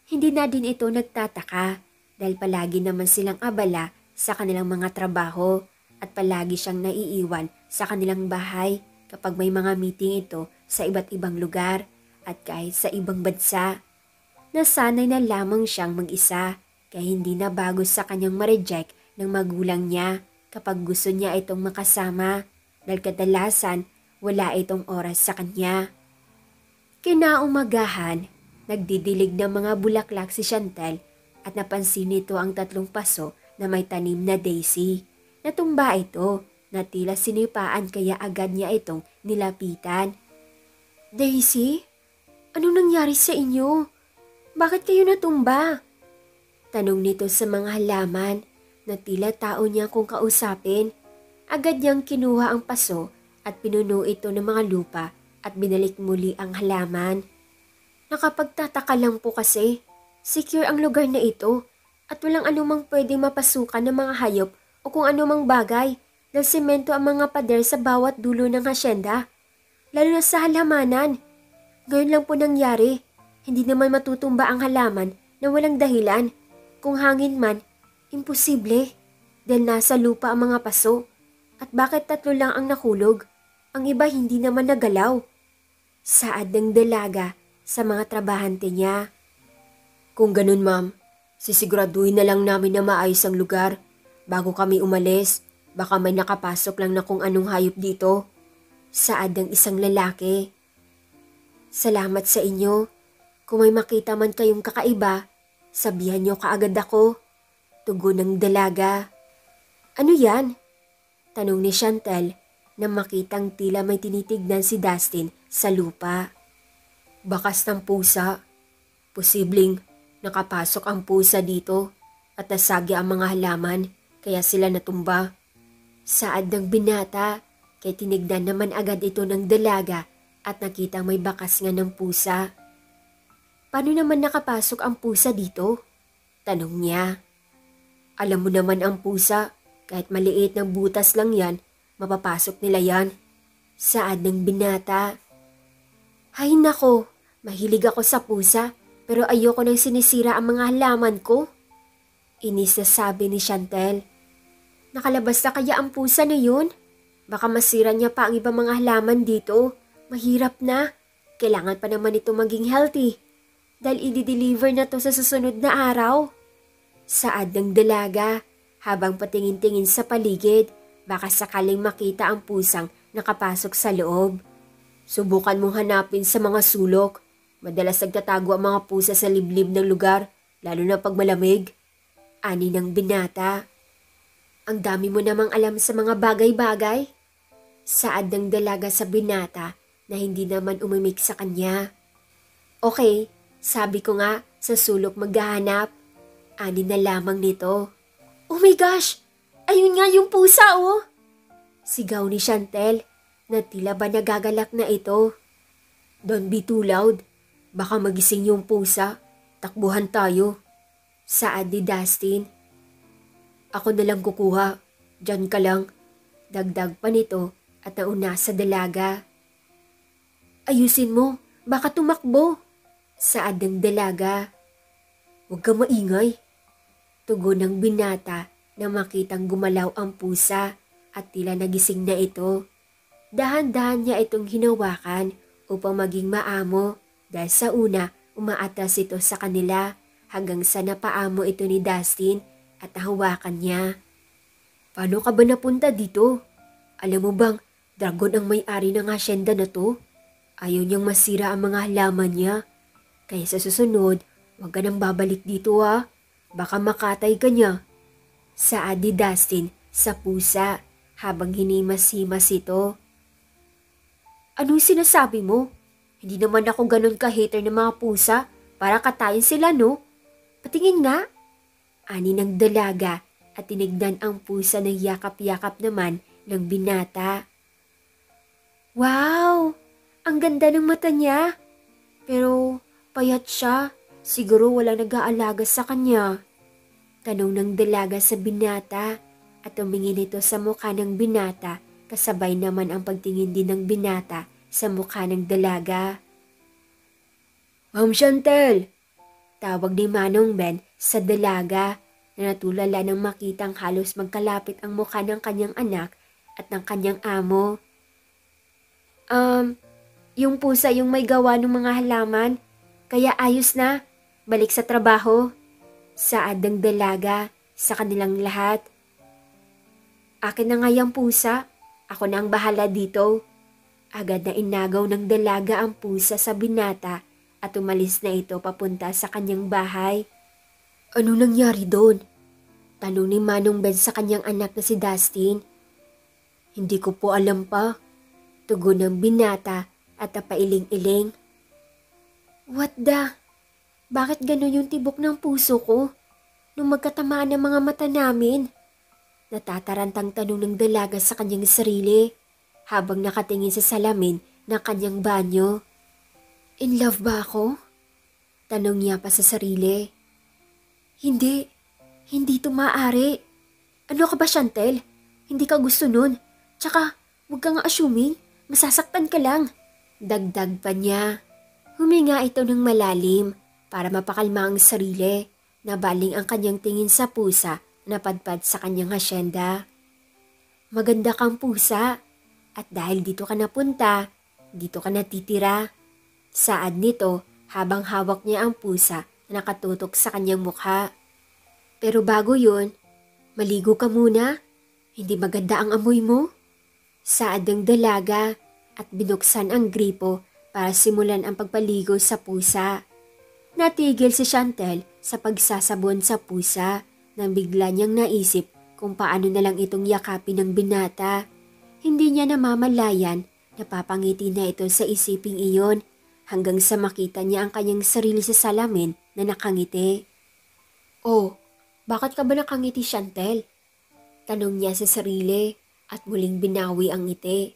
Hindi na din ito nagtataka dahil palagi naman silang abala sa kanilang mga trabaho at palagi siyang naiiwan sa kanilang bahay kapag may mga meeting ito sa iba't ibang lugar at kahit sa ibang bansa. Nasanay na lamang siyang mag-isa kaya hindi na bago sa kanyang ma-reject ng magulang niya kapag gusto niya itong makasama dahil kadalasan wala itong oras sa kanya. Kinaumagahan, nagdidilig ng mga bulaklak si Chantel at napansin nito ang 3 paso na may tanim na daisy. Natumba ito na tila sinipaan kaya agad niya itong nilapitan. Daisy? Anong nangyari sa inyo? Bakit kayo natumba? Tanong nito sa mga halaman na tila tao niya kung kausapin. Agad niyang kinuha ang paso at pinuno ito ng mga lupa at binalik muli ang halaman. Nakapagtataka lang po kasi, secure ang lugar na ito at walang anumang pwedeng mapasukan ng mga hayop o kung anumang bagay dahil semento ang mga pader sa bawat dulo ng hasyenda, lalo na sa halamanan. Ngayon lang po nangyari, hindi naman matutumba ang halaman na walang dahilan. Kung hangin man, imposible dahil nasa lupa ang mga paso. At bakit 3 lang ang nakulog? Ang iba hindi naman nagalaw. Saad ng dalaga sa mga trabahante niya. Kung ganun, ma'am, sisiguraduhin na lang namin na maayos ang lugar. Bago kami umalis, baka may nakapasok lang na kung anong hayop dito. Saad ng isang lalaki. Salamat sa inyo. Kung may makita man kayong kakaiba, sabihan niyo kaagad ako. Tugon ng dalaga. Ano yan? Tanong ni Chantel na makitang tila may tinitignan si Dustin sa lupa. Bakas ng pusa. Posibleng nakapasok ang pusa dito at nasagi ang mga halaman kaya sila natumba. Saad ng binata, kaya tinignan naman agad ito ng dalaga at nakitang may bakas nga ng pusa. Paano naman nakapasok ang pusa dito? Tanong niya. Alam mo naman ang pusa, kahit maliit ng butas lang yan, mapapasok nila yan. Saad ng binata. Hay nako, mahilig ako sa pusa pero ayoko nang sinisira ang mga halaman ko. Inis na sabi ni Chantel. Nakalabas na kaya ang pusa na yun? Baka masira niya pa ang ibang mga halaman dito. Mahirap na. Kailangan pa naman ito maging healthy. Dahil i-deliver na to sa susunod na araw. Saad ng dalaga habang patingin-tingin sa paligid. Baka sakaling makita ang pusang nakapasok sa loob. Subukan mong hanapin sa mga sulok. Madalas nagtatago ang mga pusa sa liblib ng lugar, lalo na pag malamig. Ani ng binata. Ang dami mo namang alam sa mga bagay-bagay. Saad ng dalaga sa binata na hindi naman umimik sa kanya. Okay, sabi ko nga sa sulok maghahanap. Ani na lamang nito. Oh my gosh! Ayun nga yung pusa oh! Sigaw ni Chantel na tila ba nagagalak na ito. Don't be too loud. Baka magising yung pusa. Takbuhan tayo. Saad ni Dustin. Ako na lang kukuha. Diyan ka lang. Dagdag pa nito at nauna sa dalaga. Ayusin mo. Baka tumakbo. Saad ng dalaga. Huwag kang maingay. Tugon ng binata na makitang gumalaw ang pusa at tila nagising na ito. Dahan-dahan niya itong hinawakan upang maging maamo dahil sa una umaatras ito sa kanila hanggang sa napaamo ito ni Dustin at nahawakan niya. Paano ka ba napunta dito? Alam mo bang dragon ang may-ari ng asyenda na to? Ayaw niyang masira ang mga halaman niya. Kaya sa susunod, huwag ka nang babalik dito ha. Baka makatay ka niya. Saad ni Dustin sa pusa habang hinimas-himas ito. Anong sinasabi mo? Hindi naman ako ganun ka-hater ng mga pusa para katayin sila no? Patingin nga. Ani ng dalaga at tinignan ang pusa na yakap-yakap naman ng binata. Wow! Ang ganda ng mata niya. Pero payat siya. Siguro walang nag-aalaga sa kanya. Tanong ng dalaga sa binata at tumingin ito sa mukha ng binata kasabay naman ang pagtingin din ng binata sa mukha ng dalaga. Ma'am Chantel! Tawag ni Manong Ben sa dalaga na natulala nang makitang halos magkalapit ang mukha ng kanyang anak at ng kanyang amo. Yung pusa yung may gawa ng mga halaman, kaya ayos na. Balik sa trabaho. Saad ng dalaga sa kanilang lahat. Akin na nga yung pusa. Ako na ang bahala dito. Agad na inagaw ng dalaga ang pusa sa binata at umalis na ito papunta sa kanyang bahay. Ano nangyari doon? Tanong ni Manong Ben sa kanyang anak na si Dustin. Hindi ko po alam pa. Tugon ng binata at napailing-iling. What the? Bakit gano'n yung tibok ng puso ko nung magkatamaan ng mga mata namin? Natatarantang tanong ng dalaga sa kanyang sarili habang nakatingin sa salamin ng kanyang banyo. In love ba ako? Tanong niya pa sa sarili. Hindi to maaari. Ano ka ba, Chantel? Hindi ka gusto nun. Tsaka, huwag kang assuming, masasaktan ka lang. Dagdag pa niya. Huminga ito ng malalim para mapakalma ang sarili na baling ang kanyang tingin sa pusa na padpad sa kanyang hasyenda. Maganda kang pusa at dahil dito ka napunta, dito ka natitira. Saad nito habang hawak niya ang pusa na nakatutok sa kanyang mukha. Pero bago yun, maligo ka muna. Hindi maganda ang amoy mo. Saad ng dalaga at binuksan ang gripo para simulan ang pagpaligo sa pusa. Natigil si Chantel sa pagsasabon sa pusa nang bigla niyang naisip kung paano na lang itong yakapin ng binata. Hindi niya namamalayan, napapangiti na ito sa isiping iyon hanggang sa makita niya ang kanyang sarili sa salamin na nakangiti. Oh, bakit ka ba nakangiti, Chantel? Tanong niya sa sarili at muling binawi ang ngiti.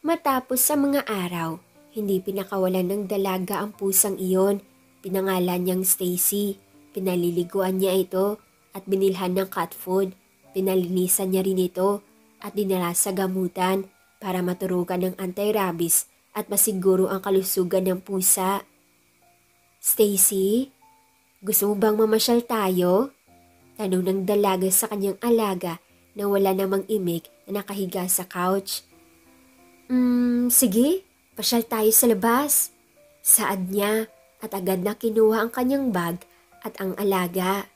Matapos sa mga araw, hindi pinakawalan ng dalaga ang pusang iyon. Pinangalan niyang Stacy. Pinaliliguan niya ito at binilhan ng cat food. Pinalinisan niya rin ito at dinala sa gamutan para maturugan ng anti-rabies at masiguro ang kalusugan ng pusa. Stacy, gusto mo bang mamasyal tayo? Tanong ng dalaga sa kanyang alaga na wala namang imik na nakahiga sa couch. Sige, pasyal tayo sa labas. Saad niya at agad na kinuha ang kanyang bag at ang alaga.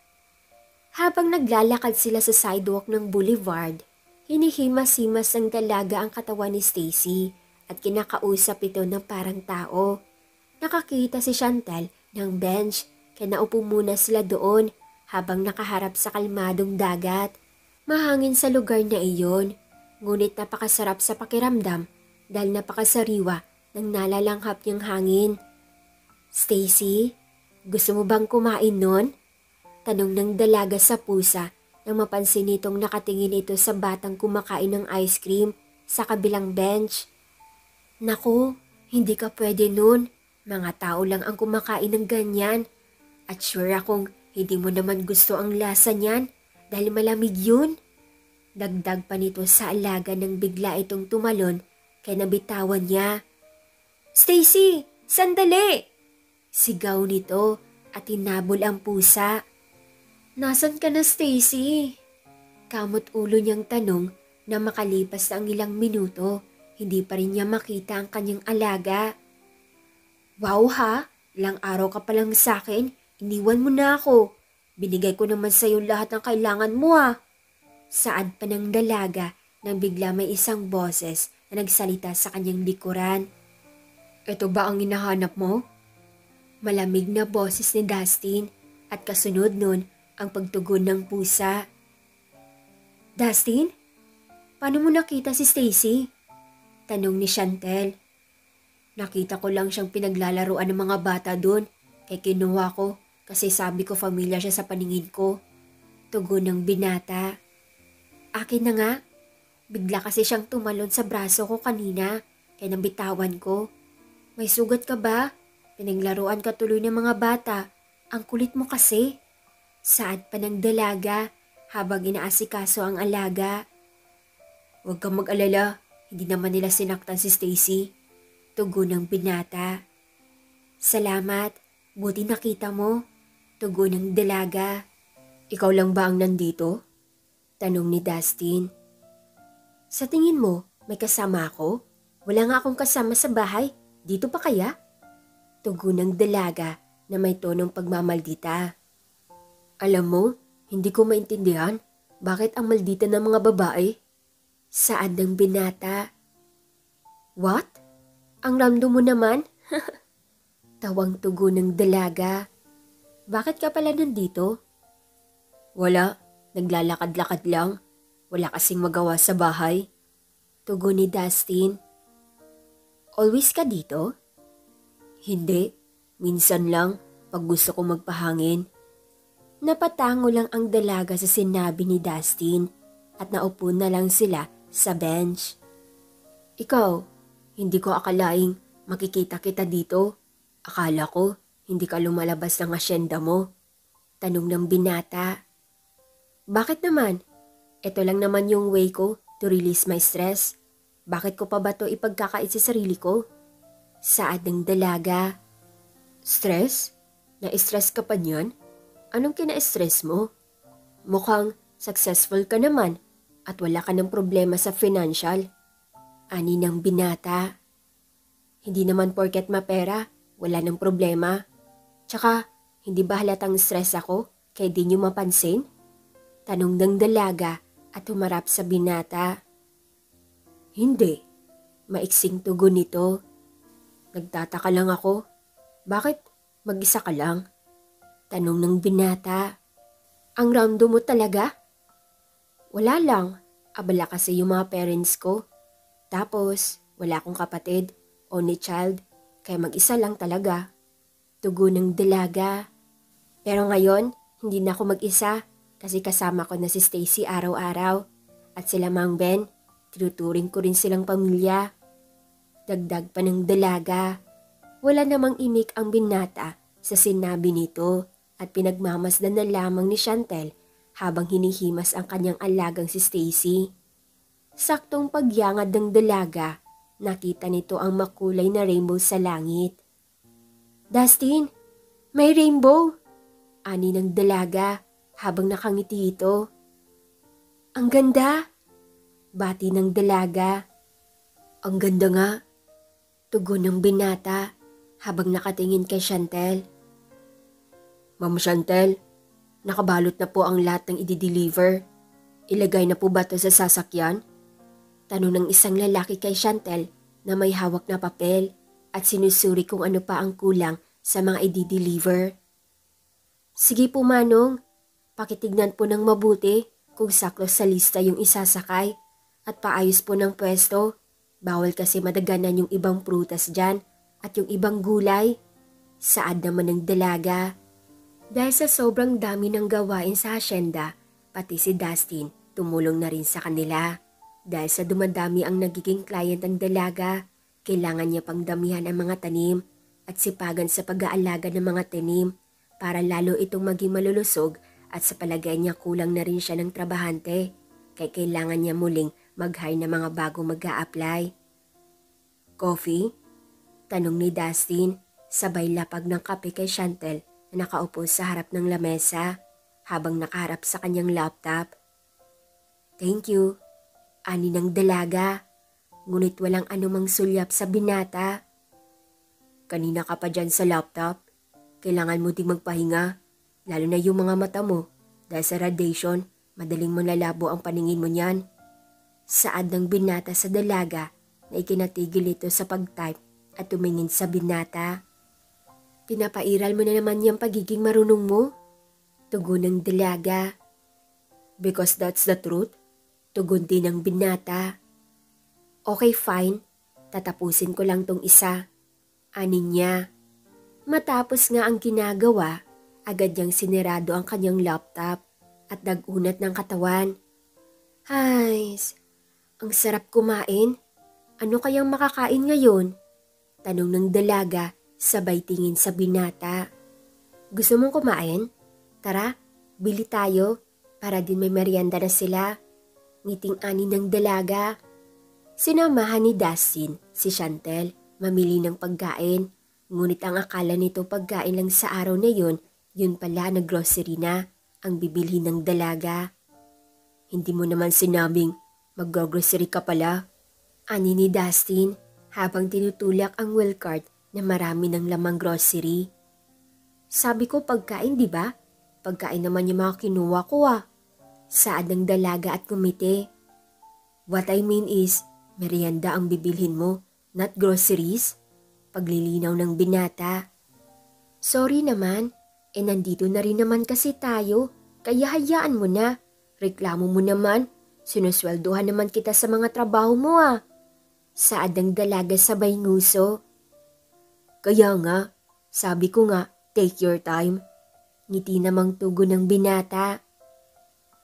Habang naglalakad sila sa sidewalk ng boulevard, hinihimas-himas ng dalaga ang katawan ni Stacy at kinakausap ito ng parang tao. Nakakita si Chantel ng bench kaya naupo muna sila doon habang nakaharap sa kalmadong dagat. Mahangin sa lugar na iyon, ngunit napakasarap sa pakiramdam dahil napakasariwa ng nalalanghap niyang hangin. Stacy, gusto mo bang kumain nun? Tanong ng dalaga sa pusa nang mapansin nitong nakatingin ito sa batang kumakain ng ice cream sa kabilang bench. Naku, hindi ka pwede nun. Mga tao lang ang kumakain ng ganyan. At sure akong hindi mo naman gusto ang lasa niyan dahil malamig yun. Dagdag pa nito sa alaga nang bigla itong tumalon kaya nabitawan niya. Stacy, sandali! Sigaw nito at hinabol ang pusa. Nasaan ka na, Stacy? Kamot ulo niyang tanong na makalipas na ang ilang minuto, hindi pa rin niya makita ang kanyang alaga. Wow ha, ilang araw ka palang sakin, iniwan mo na ako. Binigay ko naman sa iyo lahat ng kailangan mo ah. Saad pa ng dalaga nang bigla may isang boses na nagsalita sa kanyang likuran. Ito ba ang hinahanap mo? Malamig na boses ni Dustin at kasunod nun ang pagtugon ng pusa. Dustin? Paano mo nakita si Stacy? Tanong ni Chantel. Nakita ko lang siyang pinaglalaruan ng mga bata doon kaya kinuha ko kasi sabi ko familiar siya sa paningin ko. Tugon ng binata. Akin na nga. Bigla kasi siyang tumalon sa braso ko kanina kaya nabitawan ko. May sugat ka ba? Pinaglaruan ka tuloy ng mga bata. Ang kulit mo kasi. Saad pa ng dalaga habang inaasikaso ang alaga. Huwag kang mag-alala. Hindi naman nila sinaktan si Stacy. Tugon ng binata. Salamat. Buti nakita mo. Tugon ng dalaga. Ikaw lang ba ang nandito? Tanong ni Dustin. Sa tingin mo, may kasama ako? Wala nga akong kasama sa bahay. Dito pa kaya? Tugon ng dalaga na may tonong pagmamaldita. Alam mo, hindi ko maintindihan bakit ang maldita ng mga babae. Saad ng binata. What? Ang ramdam mo naman? Tawang tugon ng dalaga. Bakit ka pala nandito? Wala, naglalakad-lakad lang. Wala kasing magawa sa bahay. Tugon ni Dustin. Always ka dito? Hindi, minsan lang pag gusto ko magpahangin. Napatango lang ang dalaga sa sinabi ni Dustin at naupo na lang sila sa bench. Ikaw, hindi ko akalaing makikita kita dito. Akala ko hindi ka lumalabas ng asyenda mo. Tanong ng binata. Bakit naman? Ito lang naman yung way ko to release my stress. Bakit ko pa ba to ipagkakait sa sarili ko? Saad ng dalaga. Stress? Na-stress ka pa niyan? Anong kina-stress mo? Mukhang successful ka naman at wala ka ng problema sa financial. Ani ng binata. Hindi naman porket mapera, wala ng problema. Tsaka, hindi ba halatang stress ako kaya di niyo mapansin? Tanong ng dalaga at humarap sa binata. Hindi. Maiksing tugon nito. Nagtataka lang ako. Bakit mag-isa ka lang? Tanong ng binata. Ang rando mo talaga? Wala lang. Abala kasi yung mga parents ko. Tapos, wala akong kapatid, only child, kaya mag-isa lang talaga. Tugon ng dalaga. Pero ngayon, hindi na ako mag-isa kasi kasama ko na si Stacy araw-araw. At sila Mang Ben, tinuturing ko rin silang pamilya. Dagdag pa ng dalaga. Wala namang imik ang binata sa sinabi nito at pinagmamasdan na lamang ni Chantel habang hinihimas ang kanyang alagang si Stacy. Saktong pagyangad ng dalaga, nakita nito ang makulay na rainbow sa langit. Dustin, may rainbow! Ani ng dalaga habang nakangiti ito. Ang ganda! Bati ng dalaga. Ang ganda nga! Tugon ng binata habang nakatingin kay Chantel. Ma'am Chantel, nakabalot na po ang lahat ng i-deliver. Ilagay na po ba ito sa sasakyan? Tanong ng isang lalaki kay Chantel na may hawak na papel at sinusuri kung ano pa ang kulang sa mga i-deliver. Sige po Manong, pakitignan po ng mabuti kung sakto sa lista yung isasakay at paayos po ng pwesto. Bawal kasi madaganan yung ibang prutas dyan at yung ibang gulay. Saad naman ng dalaga. Dahil sa sobrang dami ng gawain sa hasyenda, pati si Dustin tumulong na rin sa kanila. Dahil sa dumadami ang nagiging client ng dalaga, kailangan niya pang damihan ang mga tanim at sipagan sa pag-aalaga ng mga tanim para lalo itong maging malulusog at sa palagay niya kulang na rin siya ng trabahante. Kaya kailangan niya muling mag-hire na mga bago mag-a-apply. Coffee? Tanong ni Dustin, sabay lapag ng kape kay Chantel na nakaupo sa harap ng lamesa habang nakaharap sa kanyang laptop. Thank you, ani ng dalaga, ngunit walang anumang sulyap sa binata. Kanina ka pa dyan sa laptop, kailangan mo ding magpahinga, lalo na yung mga mata mo dahil sa radiation, madaling malalabo ang paningin mo niyan. Saad ng binata sa dalaga na ikinatigil ito sa pag-type at tumingin sa binata. Pinapairal mo na naman yung pagiging marunong mo? Tugon ng dalaga. Because that's the truth. Tugon din ng binata. Okay fine, tatapusin ko lang tong isa. Ani niya. Matapos nga ang ginagawa, agad niyang sinirado ang kanyang laptop at nagunat ng katawan. Hays, ang sarap kumain. Ano kayang makakain ngayon? Tanong ng dalaga sabay tingin sa binata. Gusto mong kumain? Tara, bili tayo para din may merienda na sila. Ngiting ani ng dalaga. Sinamahan ni Dustin si Chantel mamili ng pagkain. Ngunit ang akala nito pagkain lang sa araw na yun pala na grocery na ang bibilhin ng dalaga. Hindi mo naman sinabing mag-grocery ka pala. Ani ni Dustin habang tinutulak ang wheel cart na marami ng lamang grocery. Sabi ko pagkain di ba? Pagkain naman yung mga kinuha ko ah. Saad ng dalaga at kumite. What I mean is, merienda ang bibilhin mo, not groceries. Paglilinaw ng binata. Sorry naman, nandito na rin naman kasi tayo, kaya hayaan mo na. Reklamo mo naman, sinusweldohan naman kita sa mga trabaho mo ah. Saad ng dalaga sabay nguso. Kaya nga, sabi ko nga, take your time. Ngiti namang tugon ng binata.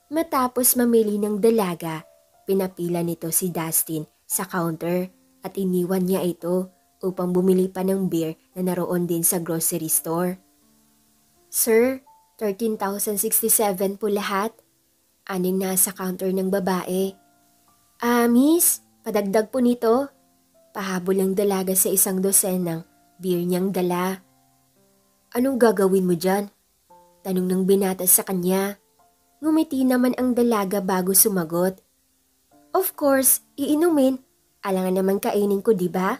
Matapos mamili ng dalaga, pinapila nito si Dustin sa counter at iniwan niya ito upang bumili pa ng beer na naroon din sa grocery store. Sir, 13,067 po lahat. Aning nasa counter ng babae. Miss, padagdag po nito. Pahabol ang dalaga sa isang dosenang beer niyang dala. Anong gagawin mo dyan? Tanong ng binata sa kanya. Ngumiti naman ang dalaga bago sumagot. Of course, iinumin. Alangan naman kainin ko, di ba?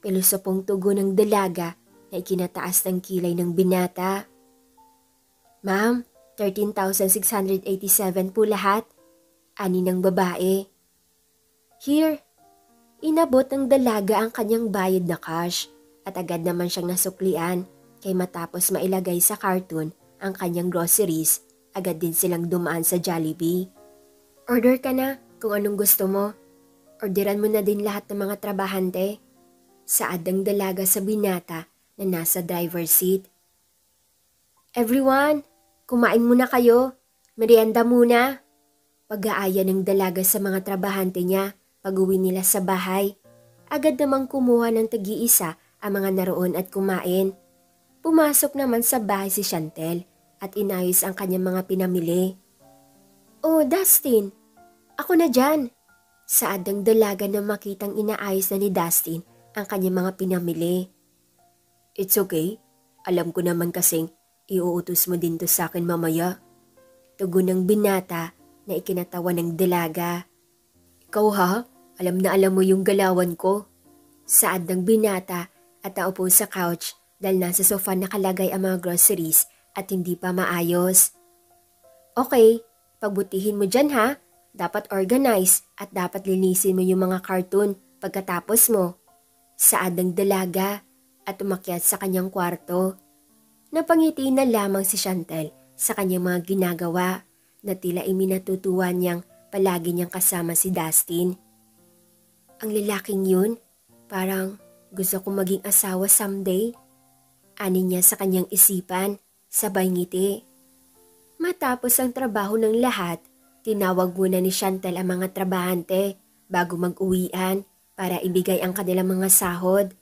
Pilusopong tugon ng dalaga na ikinataas ng kilay ng binata. Ma'am, 13,687 po lahat. Ani ng babae. Here. Inabot ng dalaga ang kanyang bayad na cash at agad naman siyang nasuklian kay matapos mailagay sa karton ang kanyang groceries, agad din silang dumaan sa Jollibee. Order ka na kung anong gusto mo. Orderan mo na din lahat ng mga trabahante. Saad ng dalaga sa binata na nasa driver's seat. Everyone, kumain muna kayo. Merienda muna. Pag-aaya ng dalaga sa mga trabahante niya pag-uwi nila sa bahay. Agad namang kumuha ng tag-iisa ang mga naroon at kumain. Pumasok naman sa bahay si Chantel at inayos ang kanyang mga pinamili. Oh, Dustin, ako na dyan. Saad ng dalaga na makitang inaayos na ni Dustin ang kanyang mga pinamili. It's okay. Alam ko naman kasing iuutos mo din to sa akin mamaya. Tugon ng binata na ikinatawa ng dalaga. Ikaw ha? Alam na alam mo yung galawan ko. Saad ng binata at naupo sa couch dahil nasa sofa nakalagay ang mga groceries at hindi pa maayos. Okay, pagbutihin mo dyan ha. Dapat organize at dapat linisin mo yung mga cartoon pagkatapos mo. Saad ng dalaga at umakyat sa kanyang kwarto. Napangiti na lamang si Chantel sa kanyang mga ginagawa na tila iminatutuwa niyang palagi niyang kasama si Dustin. Ang lalaking yun, parang gusto kong maging asawa someday. Ani niya sa kanyang isipan, sabay ngiti. Matapos ang trabaho ng lahat, tinawag muna ni Chantel ang mga trabahante bago mag-uwian para ibigay ang kanilang mga sahod.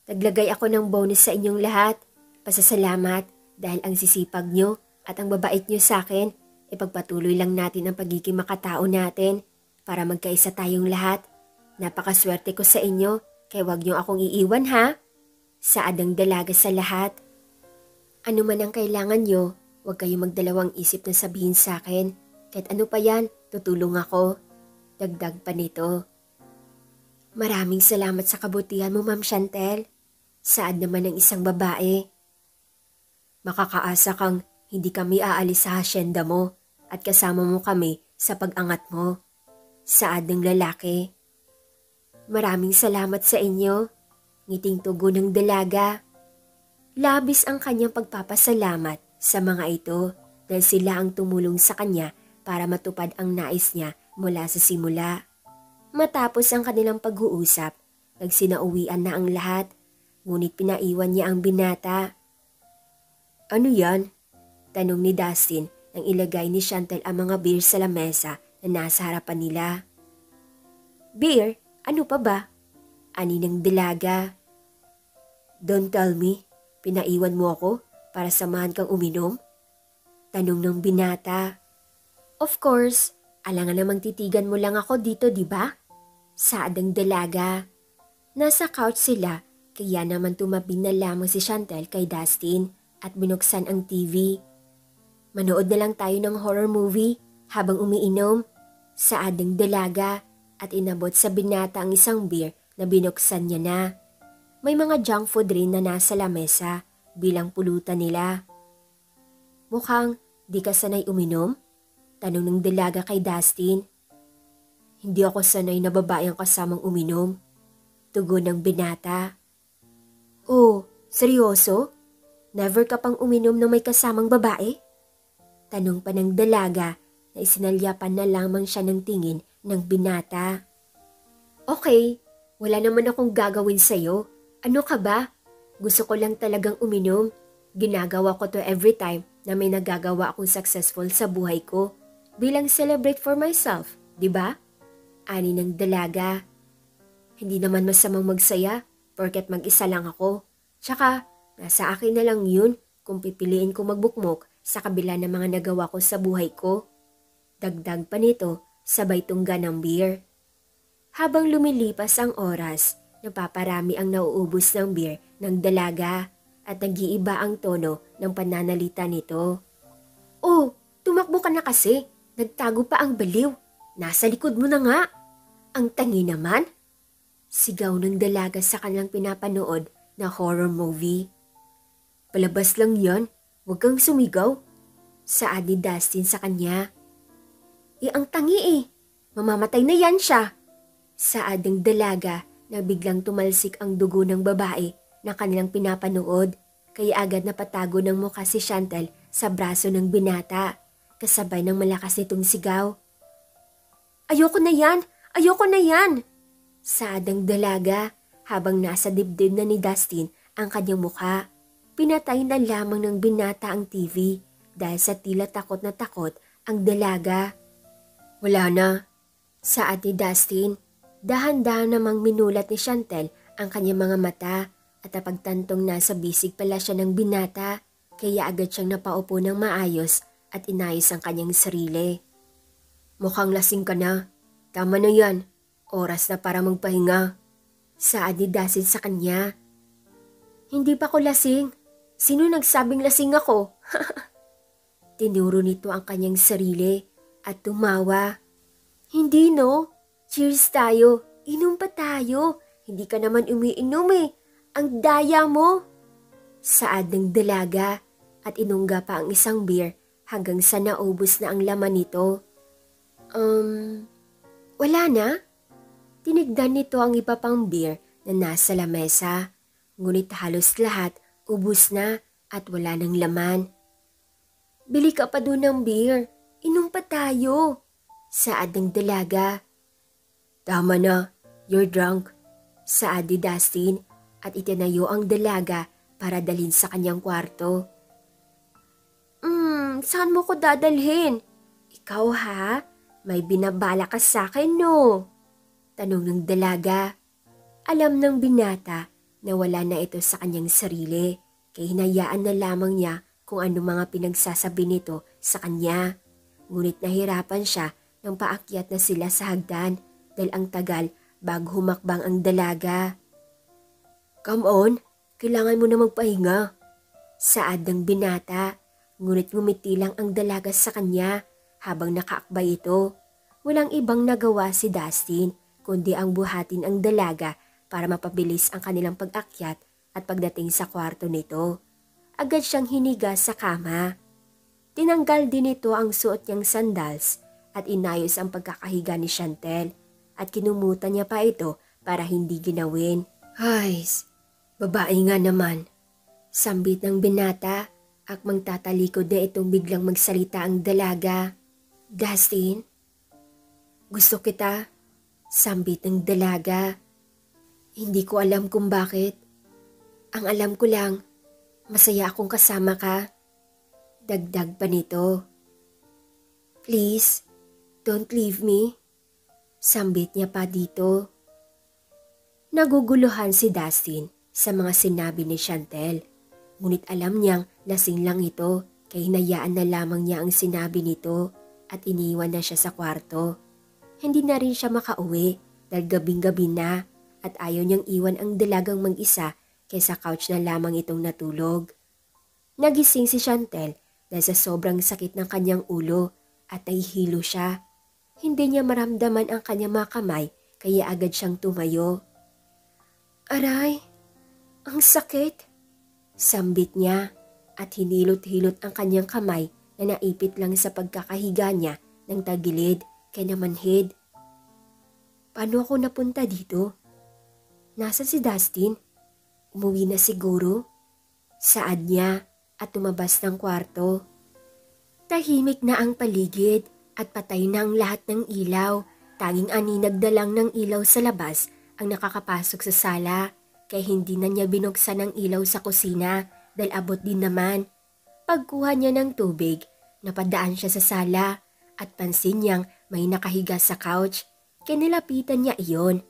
Naglagay ako ng bonus sa inyong lahat. Pasasalamat dahil ang sisipag nyo at ang babait nyo sa akin, ipagpatuloy lang natin ang pagiging makatao natin para magkaisa tayong lahat. Napakaswerte ko sa inyo, kaya wag nyo akong iiwan ha. Saad ang dalaga sa lahat. Ano man ang kailangan nyo, wag kayong magdalawang isip na sabihin sa akin. Kahit ano pa yan, tutulong ako. Dagdag pa nito. Maraming salamat sa kabutihan mo, Ma'am Chantel. Saad naman ng isang babae. Makakaasa kang hindi kami aalis sa hasyenda mo at kasama mo kami sa pag-angat mo. Saad ng lalaki. Maraming salamat sa inyo. Ngiting tugon ng dalaga. Labis ang kanyang pagpapasalamat sa mga ito dahil sila ang tumulong sa kanya para matupad ang nais niya mula sa simula. Matapos ang kanilang pag-uusap, nagsinauwian na ang lahat, ngunit pinaiwan niya ang binata. Ano yan? Tanong ni Dustin nang ilagay ni Chantel ang mga beer sa lamesa na nasa harapan nila. Beer? Ano pa ba? Ani ng dalaga. Don't tell me, pinaiwan mo ako para samahan kang uminom? Tanong ng binata. Of course, alangan namang titigan mo lang ako dito, di ba? Saad ang dalaga. Nasa couch sila, kaya naman tumabi na lamang si Chantel kay Dustin at binuksan ang TV. Manood na lang tayo ng horror movie habang umiinom. Saad ng dalaga at inabot sa binata ang isang beer na binuksan niya na. May mga junk food rin na nasa lamesa bilang pulutan nila. Mukhang di ka sanay uminom? Tanong ng dalaga kay Dustin. Hindi ako sanay na babae ang kasamang uminom. Tugon ng binata. Oh, seryoso? Never ka pang uminom ng may kasamang babae? Tanong pa ng dalaga na isinalyapan na lamang siya ng tingin ng binata. Okay, wala naman akong gagawin sa'yo. Ano ka ba? Gusto ko lang talagang uminom. Ginagawa ko to every time na may nagagawa akong successful sa buhay ko. Bilang celebrate for myself, di ba? Ani ng dalaga. Hindi naman masamang magsaya porket mag-isa lang ako. Tsaka, nasa akin na lang yun kung pipiliin ko magbukmok sa kabila ng mga nagawa ko sa buhay ko. Dagdag pa nito, sabay tungga ng beer. Habang lumilipas ang oras, napaparami ang nauubos ng beer ng dalaga at nag-iiba ang tono ng pananalita nito. Oh, tumakbo ka na kasi. Nagtago pa ang baliw. Nasa likod mo na nga. Ang tangi naman. Sigaw ng dalaga sa kanyang pinapanood na horror movie. Palabas lang yan. Huwag kang sumigaw. Saad ni Dustin sa kanya. Ang tangi eh. Mamamatay na yan siya. Saad ng dalaga na biglang tumalsik ang dugo ng babae na kanilang pinapanood. Kaya agad napatago ng mukha si Chantel sa braso ng binata. Kasabay ng malakas nitong sigaw. Ayoko na yan! Ayoko na yan! Saad ng dalaga habang nasa dibdib na ni Dustin ang kanyang mukha. Pinatay na lamang ng binata ang TV dahil sa tila takot na takot ang dalaga. Wala na, saad ni Dustin. Dahan-dahan namang minulat ni Shantel ang kanyang mga mata at napagtantong nasa bisig pala siya ng binata kaya agad siyang napaupo ng maayos at inayos ang kanyang sarili. Mukhang lasing ka na. Tama na yan. Oras na para magpahinga. Saad ni Dustin sa kanya. Hindi pa ko lasing. Sino nagsabing lasing ako? Tinuro nito ang kanyang sarili at tumawa. Hindi no. Cheers tayo. Inom pa tayo. Hindi ka naman umiinom eh. Ang daya mo. Saad ng dalaga at inungga pa ang isang beer hanggang sa naubos na ang laman nito. Wala na? Tinigdan nito ang iba pang beer na nasa lamesa. Ngunit halos lahat ubos na at wala ng laman. Bili ka pa doon ng beer. Inom pa tayo. Saad ng dalaga. Tama na, you're drunk. Saad ni Dustin at itinayo ang dalaga para dalhin sa kanyang kwarto. Saan mo ko dadalhin? Ikaw ha? May binabala ka sa akin no? Tanong ng dalaga. Alam ng binata na wala na ito sa kanyang sarili kaya hinayaan na lamang niya kung ano mga pinagsasabi nito sa kanya. Ngunit nahirapan siya nang paakyat na sila sa hagdan dahil ang tagal bago humakbang ang dalaga. Come on, kailangan mo na magpahinga. Saad ng binata, ngunit ngumiti lang ang dalaga sa kanya habang nakaakbay ito. Walang ibang nagawa si Dustin kundi ang buhatin ang dalaga para mapabilis ang kanilang pag-akyat at pagdating sa kwarto nito. Agad siyang hiniga sa kama. Tinanggal din nito ang suot niyang sandals at inayos ang pagkakahiga ni Shantel at kinumutan niya pa ito para hindi ginawin. Hays, babae nga naman. Sambit ng binata at magtatalikod na itong biglang magsalita ang dalaga. Dustin, gusto kita. Sambit ng dalaga. Hindi ko alam kung bakit. Ang alam ko lang, masaya akong kasama ka. Dagdag pa nito. Please, don't leave me. Sambit niya pa dito. Naguguluhan si Dustin sa mga sinabi ni Shantel. Ngunit alam niyang lasing lang ito kaya hinayaan na lamang niya ang sinabi nito at iniwan na siya sa kwarto. Hindi na rin siya makauwi dahil gabing-gabi na at ayaw niyang iwan ang dalagang mag-isa kaysa couch na lamang itong natulog. Nagising si Shantel dahil sa sobrang sakit ng kanyang ulo at nahihilo siya. Hindi niya maramdaman ang kanyang mga kamay kaya agad siyang tumayo. Aray, ang sakit! Sambit niya at hinilot-hilot ang kanyang kamay na naipit lang sa pagkakahiga niya ng tagilid kay namanhid. Paano ako napunta dito? Nasaan si Dustin? Umuwi na siguro? Saad niya at tumabas ng kwarto. Tahimik na ang paligid at patay na ang lahat ng ilaw. Tanging aninag na lang ng ilaw sa labas ang nakakapasok sa sala kaya hindi na niya binuksan ang ilaw sa kusina dahil abot din naman. Pagkuha niya ng tubig, napadaan siya sa sala at pansin niyang may nakahiga sa couch. Kinilapitan niya iyon.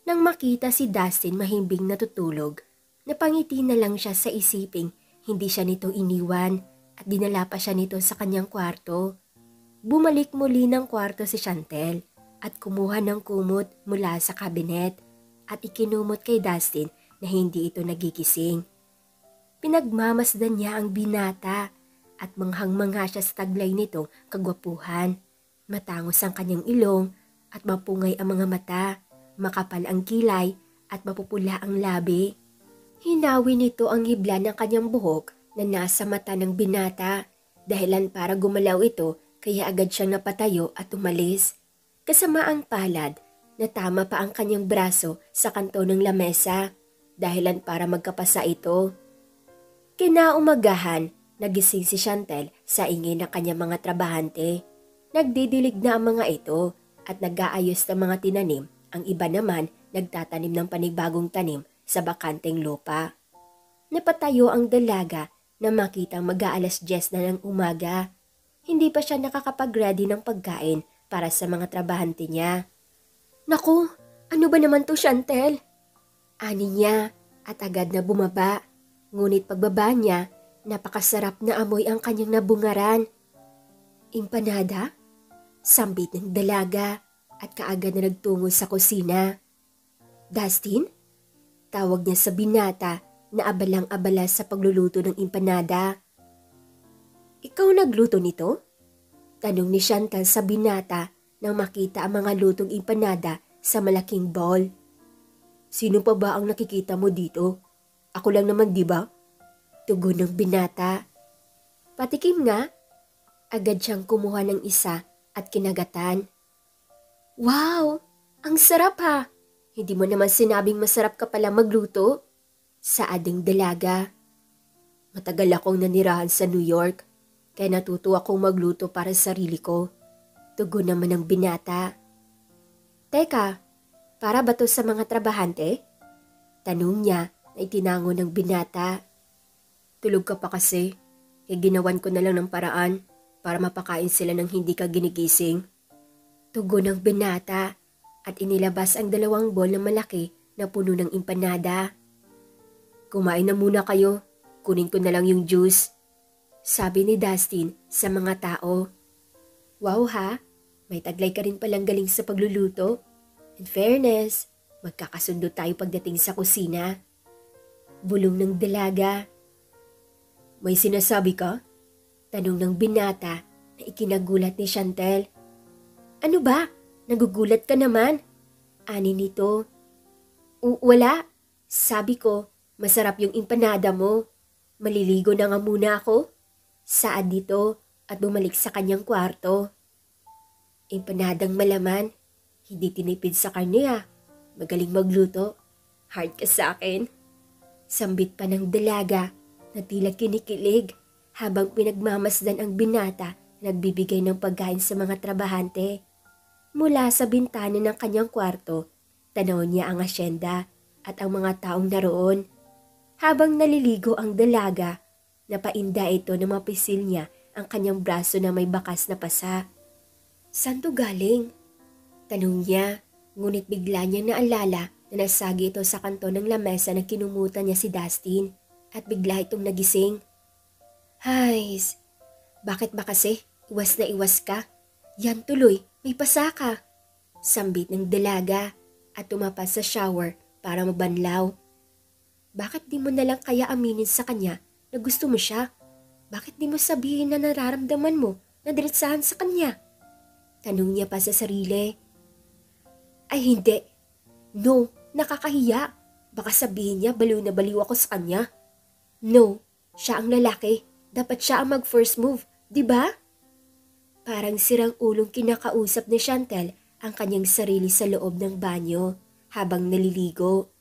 Nang makita si Dustin mahimbing natutulog, napangiti na lang siya sa isiping hindi siya nito iniwan at dinala pa siya nito sa kanyang kwarto. Bumalik muli ng kwarto si Shantel at kumuha ng kumot mula sa kabinet at ikinumot kay Dustin na hindi ito nagigising. Pinagmamasdan niya ang binata at manghang-mangha siya sa taglay nitong kagwapuhan. Matangos ang kanyang ilong at mapungay ang mga mata, makapal ang kilay at mapupula ang labi. Hinawi nito ang hibla ng kanyang buhok na nasa mata ng binata, dahilan para gumalaw ito kaya agad siyang napatayo at umalis. Kasama ang palad, natama pa ang kanyang braso sa kanto ng lamesa, dahilan para magkapasa ito. Kinaumagahan, nagising si Shantel sa ingay ng kanyang mga trabahante. Nagdidilig na ang mga ito at nag-aayos ng mga tinanim, ang iba naman nagtatanim ng panibagong tanim sa bakanteng lupa. Napatayo ang dalaga na makitang mag-aalas 10 na ng umaga. Hindi pa siya nakakapag-ready ng pagkain para sa mga trabahante niya. Naku, ano ba naman to, Chantel? Ani niya at agad na bumaba. Ngunit pagbaba niya, napakasarap na amoy ang kanyang nabungaran. Empanada? Sambit ng dalaga at kaagad na nagtungo sa kusina. Dustin? Tawag niya sa binata na abalang-abala sa pagluluto ng empanada. Ikaw nagluto nito? Tanong ni Chantal sa binata nang makita ang mga lutong empanada sa malaking bowl. Sino pa ba ang nakikita mo dito? Ako lang naman, di ba? Tugon ng binata. Patikim nga. Agad siyang kumuha ng isa at kinagatan. Wow! Ang sarap ha! Hindi mo naman sinabing masarap ka pala magluto? Saad ng dalaga. Matagal akong nanirahan sa New York, kaya natuto akong magluto para sa sarili ko. Tugon naman ng binata. Teka, para ba to sa mga trabahante? Tanong niya na itinango ng binata. Tulog ka pa kasi, kaya ginawan ko na lang ng paraan para mapakain sila ng hindi ka ginigising. Tugon ng binata at inilabas ang 2 bowl na malaki na puno ng empanada. Kumain na muna kayo, kunin ko na lang yung juice. Sabi ni Dustin sa mga tao. Wow ha, may taglay ka rin palang galing sa pagluluto. In fairness, magkakasundo tayo pagdating sa kusina. Bulong ng dalaga. May sinasabi ka? Tanong ng binata na ikinagulat ni Chantel. Ano ba? Nagugulat ka naman? Ani nito. Wala. Sabi ko, masarap yung empanada mo. Maliligo na nga muna ako. Saad dito at bumalik sa kanyang kwarto. Empanadang malaman. Hindi tinipid sa karne ah. Magaling magluto. Hard ka sa akin. Sambit pa ng dalaga na tila kinikilig habang pinagmamasdan ang binata na nagbibigay ng pagkain sa mga trabahante. Mula sa bintana ng kanyang kwarto, tanaw niya ang asyenda at ang mga taong naroon. Habang naliligo ang dalaga, napainda ito na mapisil niya ang kanyang braso na may bakas na pasa. Saan to galing? Tanong niya, ngunit bigla niya naalala na nasagi ito sa kanto ng lamesa na kinumutan niya si Dustin at bigla itong nagising. Hays, bakit ba kasi iwas na iwas ka? Yan tuloy, may pasa ka. Sambit ng dalaga at tumapas sa shower para mabanlaw. Bakit di mo nalang kaya aminin sa kanya na gusto mo siya? Bakit di mo sabihin na nararamdaman mo na diretsahan sa kanya? Tanong niya pa sa sarili. Ay hindi. No, nakakahiya. Baka sabihin niya baliw na baliw ako sa kanya. No, siya ang lalaki. Dapat siya ang mag-first move, di ba? Parang sirang ulong kinakausap ni Chantel ang kanyang sarili sa loob ng banyo habang naliligo.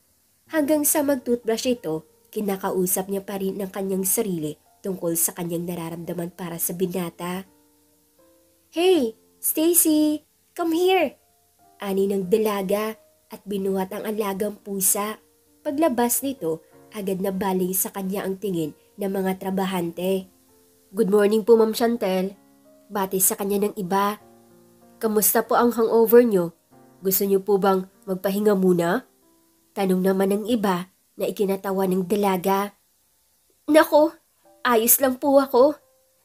Hanggang sa mag-toothbrush ito, kinakausap niya pa rin ang kanyang sarili tungkol sa kanyang nararamdaman para sa binata. Hey, Stacy, come here! Ani ng dalaga at binuhat ang alagang pusa. Paglabas nito, agad na baling sa kanya ang tingin ng mga trabahante. Good morning po, Ma'am Chantel. Bati sa kanya ng iba. Kamusta po ang hangover nyo? Gusto nyo po bang magpahinga muna? Tanong naman ng iba na ikinatawa ng dalaga. Nako, ayos lang po ako.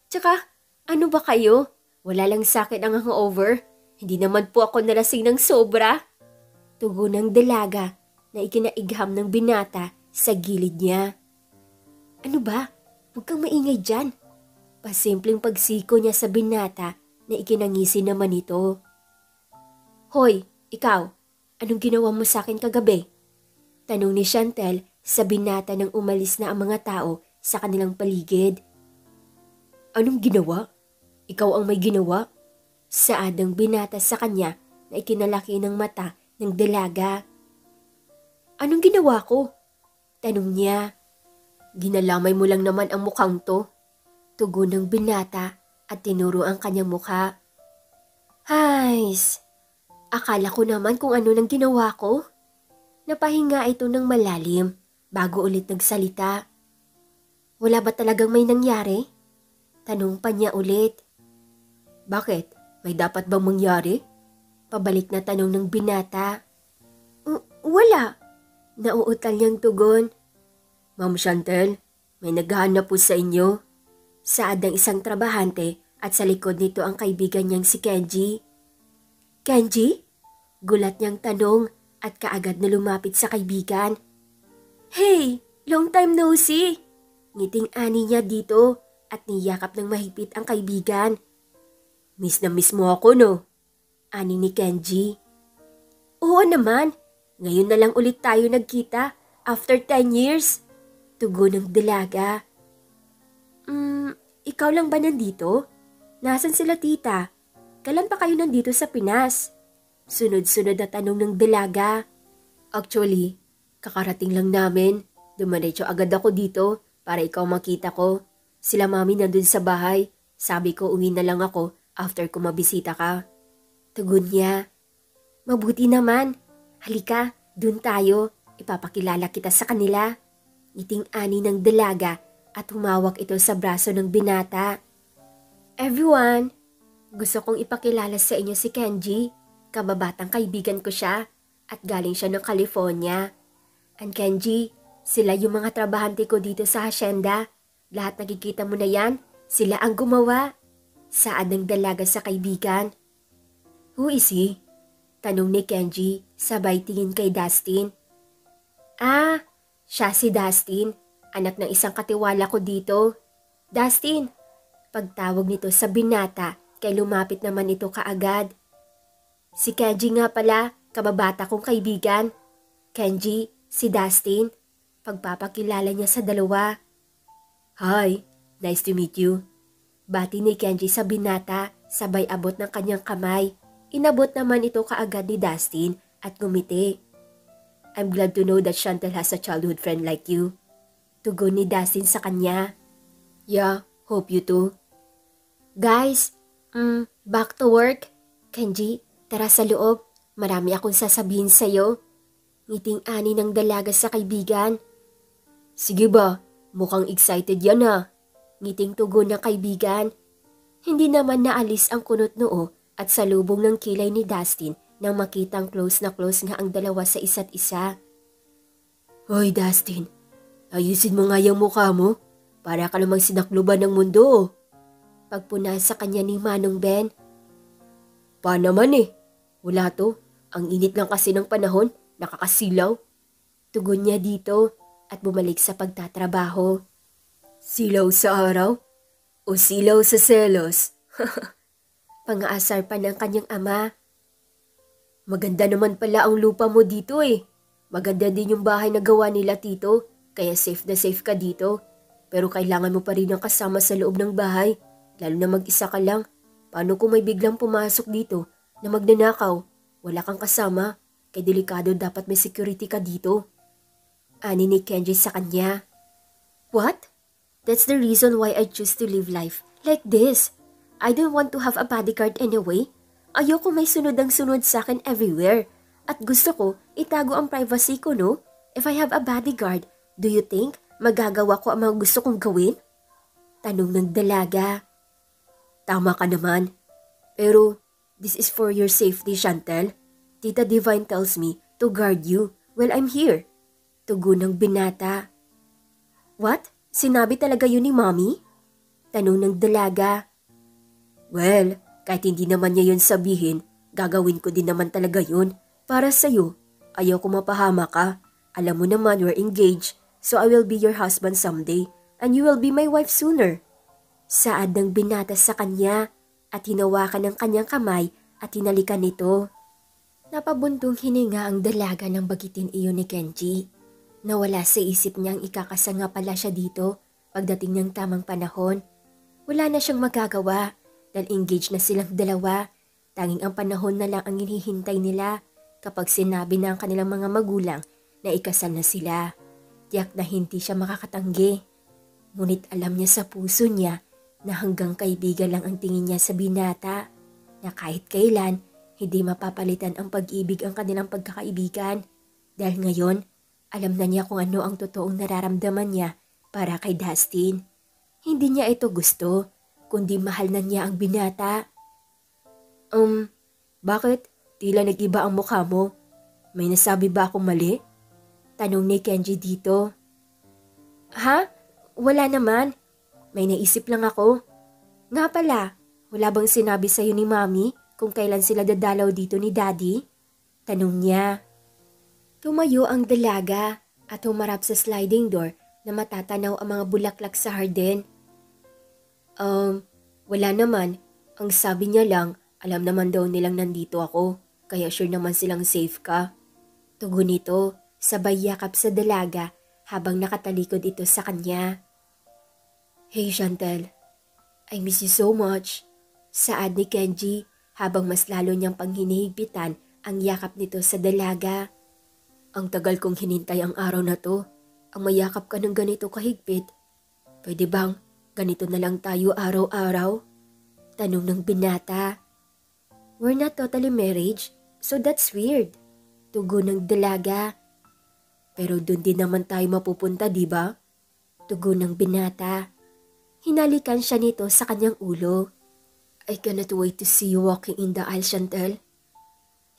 Tsaka, ano ba kayo? Wala lang sakit ang hangover. Hindi naman po ako nalasing ng sobra. Tugon ng dalaga na ikinaigham ng binata sa gilid niya. Ano ba? Huwag kang maingay dyan. Pasimpleng pagsiko niya sa binata na ikinangisi naman ito. Hoy, ikaw, anong ginawa mo sa akin kagabi? Tanong ni Chantel sa binata nang umalis na ang mga tao sa kanilang paligid. Anong ginawa? Ikaw ang may ginawa? Saad ng binata sa kanya na ikinalaki ng mata ng dalaga. Anong ginawa ko? Tanong niya. Ginalamay mo lang naman ang mukhang to. Tugon ng binata at tinuro ang kanyang mukha. Hays! Akala ko naman kung ano nang ginawa ko. Napahinga ito ng malalim bago ulit nagsalita. Wala ba talagang may nangyari? Tanong pa niya ulit. Bakit? May dapat bang mangyari? Pabalik na tanong ng binata. Wala. Nauutal niyang tugon. Ma'am Chantel, may naghahanap po sa inyo. Saad ng isang trabahante at sa likod nito ang kaibigan niyang si Kenji. Kenji? Gulat niyang tanong at kaagad na lumapit sa kaibigan. Hey, long time no see! Ngiting ani niya dito at niyakap ng mahigpit ang kaibigan. Miss na miss mo ako no? Ani ni Kenji. Oo naman, ngayon na lang ulit tayo nagkita after 10 years. Tugon ng dalaga. Ikaw lang ba nandito? Nasaan sila tita? Kailan pa kayo nandito sa Pinas? Sunod-sunod na tanong ng dalaga. Actually, kakarating lang namin. Dumiretso agad ako dito para ikaw makita ko. Sila mami nandun sa bahay. Sabi ko uwi na lang ako after ko mabisita ka. Tugon niya. Mabuti naman. Halika, dun tayo. Ipapakilala kita sa kanila. Ngiting ani ng dalaga at humawak ito sa braso ng binata. Everyone, gusto kong ipakilala sa inyo si Kenji. Kababatang kaibigan ko siya at galing siya ng California. And Kenji, sila yung mga trabahante ko dito sa hacienda. Lahat nakikita mo na yan, sila ang gumawa. Saad ng dalaga sa kaibigan. Who is he? Tanong ni Kenji sabay tingin kay Dustin. Siya si Dustin, anak ng isang katiwala ko dito. Dustin, pagtawag nito sa binata kay lumapit naman ito kaagad. Si Kenji nga pala, kababata kong kaibigan. Kenji, si Dustin. Pagpapakilala niya sa dalawa. Hi, nice to meet you. Bati ni Kenji sa binata, sabay abot ng kanyang kamay. Inabot naman ito kaagad ni Dustin at ngumiti. I'm glad to know that Chantel has a childhood friend like you. Tugon ni Dustin sa kanya. Yeah, hope you too. Guys, back to work. Kenji, tara sa loob. Marami akong sasabihin sa'yo. Ngiting ani ng dalaga sa kaibigan. Sige ba, mukhang excited yan ha. Ngiting tugon ng kaibigan. Hindi naman naalis ang kunot noo at salubong ng kilay ni Dustin nang makitang close na close nga ang dalawa sa isa't isa. Hoy Dustin, ayusin mo nga yung mukha mo. Para ka namang sinakluban ng mundo. Pagpuna sa kanya ni Manong Ben. Pa naman wala to. Ang init lang kasi ng panahon, nakakasilaw. Tugon niya dito at bumalik sa pagtatrabaho. Silaw sa araw? O silaw sa selos? Pangaasar pa ng kanyang ama. Maganda naman pala ang lupa mo dito Maganda din yung bahay na gawa nila tito, kaya safe na safe ka dito. Pero kailangan mo pa rin ng kasama sa loob ng bahay, lalo na mag-isa ka lang. Paano kung may biglang pumasok dito na magnanakaw? Wala kang kasama, kaya delikado dapat may security ka dito. Ani ni Kenji sa kanya. What? That's the reason why I choose to live life like this. I don't want to have a bodyguard anyway. Ayoko may sunod ang sunod sa akin everywhere. At gusto ko itago ang privacy ko, no? If I have a bodyguard, do you think magagawa ko ang mga gusto kong gawin? Tanong ng dalaga. Tama ka naman. Pero this is for your safety, Chantel. Tita Divine tells me to guard you while I'm here. Tugon ng binata. What? Sinabi talaga yun ni Mommy? Tanong ng dalaga. Well, kahit hindi naman niya yun sabihin, gagawin ko din naman talaga yun. Para sa'yo, ayaw ko mapahama ka. Alam mo naman we're engaged, so I will be your husband someday and you will be my wife sooner. Saad ng binata sa kanya at hinawakan ng kanyang kamay at hinalikan nito. Napabuntong hininga ang dalaga ng bagitin iyon ni Kenji. Nawala sa isip niya ang ikakasanga pala siya dito pagdating ng tamang panahon. Wala na siyang magagawa. Dahil engaged na silang dalawa, tanging ang panahon na lang ang hinihintay nila kapag sinabi na ang kanilang mga magulang na ikasal na sila. Tiyak na hindi siya makakatanggi. Ngunit alam niya sa puso niya na hanggang kaibigan lang ang tingin niya sa binata, na kahit kailan Hindi mapapalitan ang pag-ibig ang kanilang pagkakaibigan. Dahil ngayon, alam na niya kung ano ang totoong nararamdaman niya para kay Dustin. Hindi niya ito gusto, kundi mahal na niya ang binata. Bakit? Tila nag-iba ang mukha mo. May nasabi ba akong mali? Tanong ni Kenji dito. Ha? Wala naman. May naisip lang ako. Nga pala, wala bang sinabi sa'yo ni Mami kung kailan sila dadalaw dito ni Daddy? Tanong niya. Tumayo ang dalaga at humarap sa sliding door na matatanaw ang mga bulaklak sa hardin. Wala naman. Ang sabi niya lang, alam naman daw nilang nandito ako, kaya sure naman silang safe ka. Tugon nito, sabay yakap sa dalaga habang nakatalikod ito sa kanya. Hey Chantel, I miss you so much. Saad ni Kenji habang mas lalo niyang panghinihigpitan ang yakap nito sa dalaga. Ang tagal kong hinintay ang araw na to, ang mayakap ka ng ganito kahigpit. Pwede bang ganito na lang tayo araw-araw? Tanong ng binata. We're not totally married, so that's weird. Tugon ng dalaga. Pero dun din naman tayo mapupunta, di ba? Tugon ng binata. Hinalikan siya nito sa kanyang ulo. I cannot wait to see you walking in the aisle, Chantel.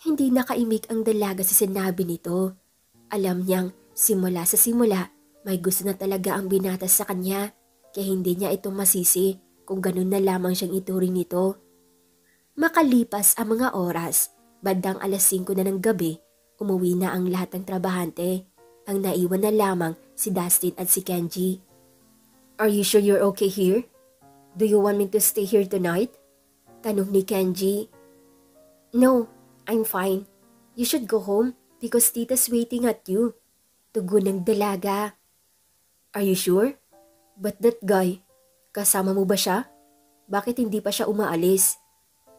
Hindi nakaimik ang dalaga sa sinabi nito. Alam niyang simula sa simula, may gusto na talaga ang binata sa kanya, kaya hindi niya ito masisi kung ganun na lamang siyang ituring nito. Makalipas ang mga oras, bandang 5:00 na ng gabi, umuwi na ang lahat ng trabahante. Ang naiwan na lamang si Dustin at si Kenji. Are you sure you're okay here? Do you want me to stay here tonight? Tanong ni Kenji. No, I'm fine. You should go home because Tita's waiting at you. Tugon ng dalaga. Are you sure? But that guy, kasama mo ba siya? Bakit hindi pa siya umaalis?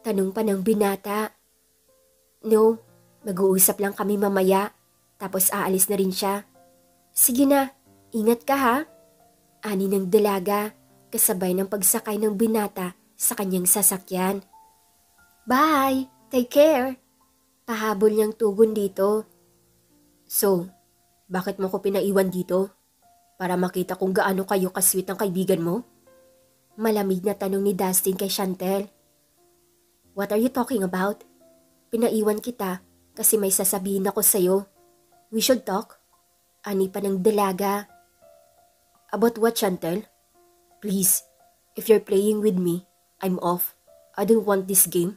Tanong pa ng binata. No, mag-uusap lang kami mamaya, tapos aalis na rin siya. Sige na, ingat ka ha. Ani ng dalaga, kasabay ng pagsakay ng binata sa kanyang sasakyan. Bye! Take care! Pahabol niyang tugon dito. So, bakit mo ko pinaiwan dito? Para makita kung gaano kayo kasweet ang kaibigan mo? Malamig na tanong ni Dustin kay Chantel. What are you talking about? Pinaiwan kita kasi may sasabihin ako sa'yo. We should talk. Ani pa ng dalaga. About what, Chantel? Please, if you're playing with me, I'm off. I don't want this game.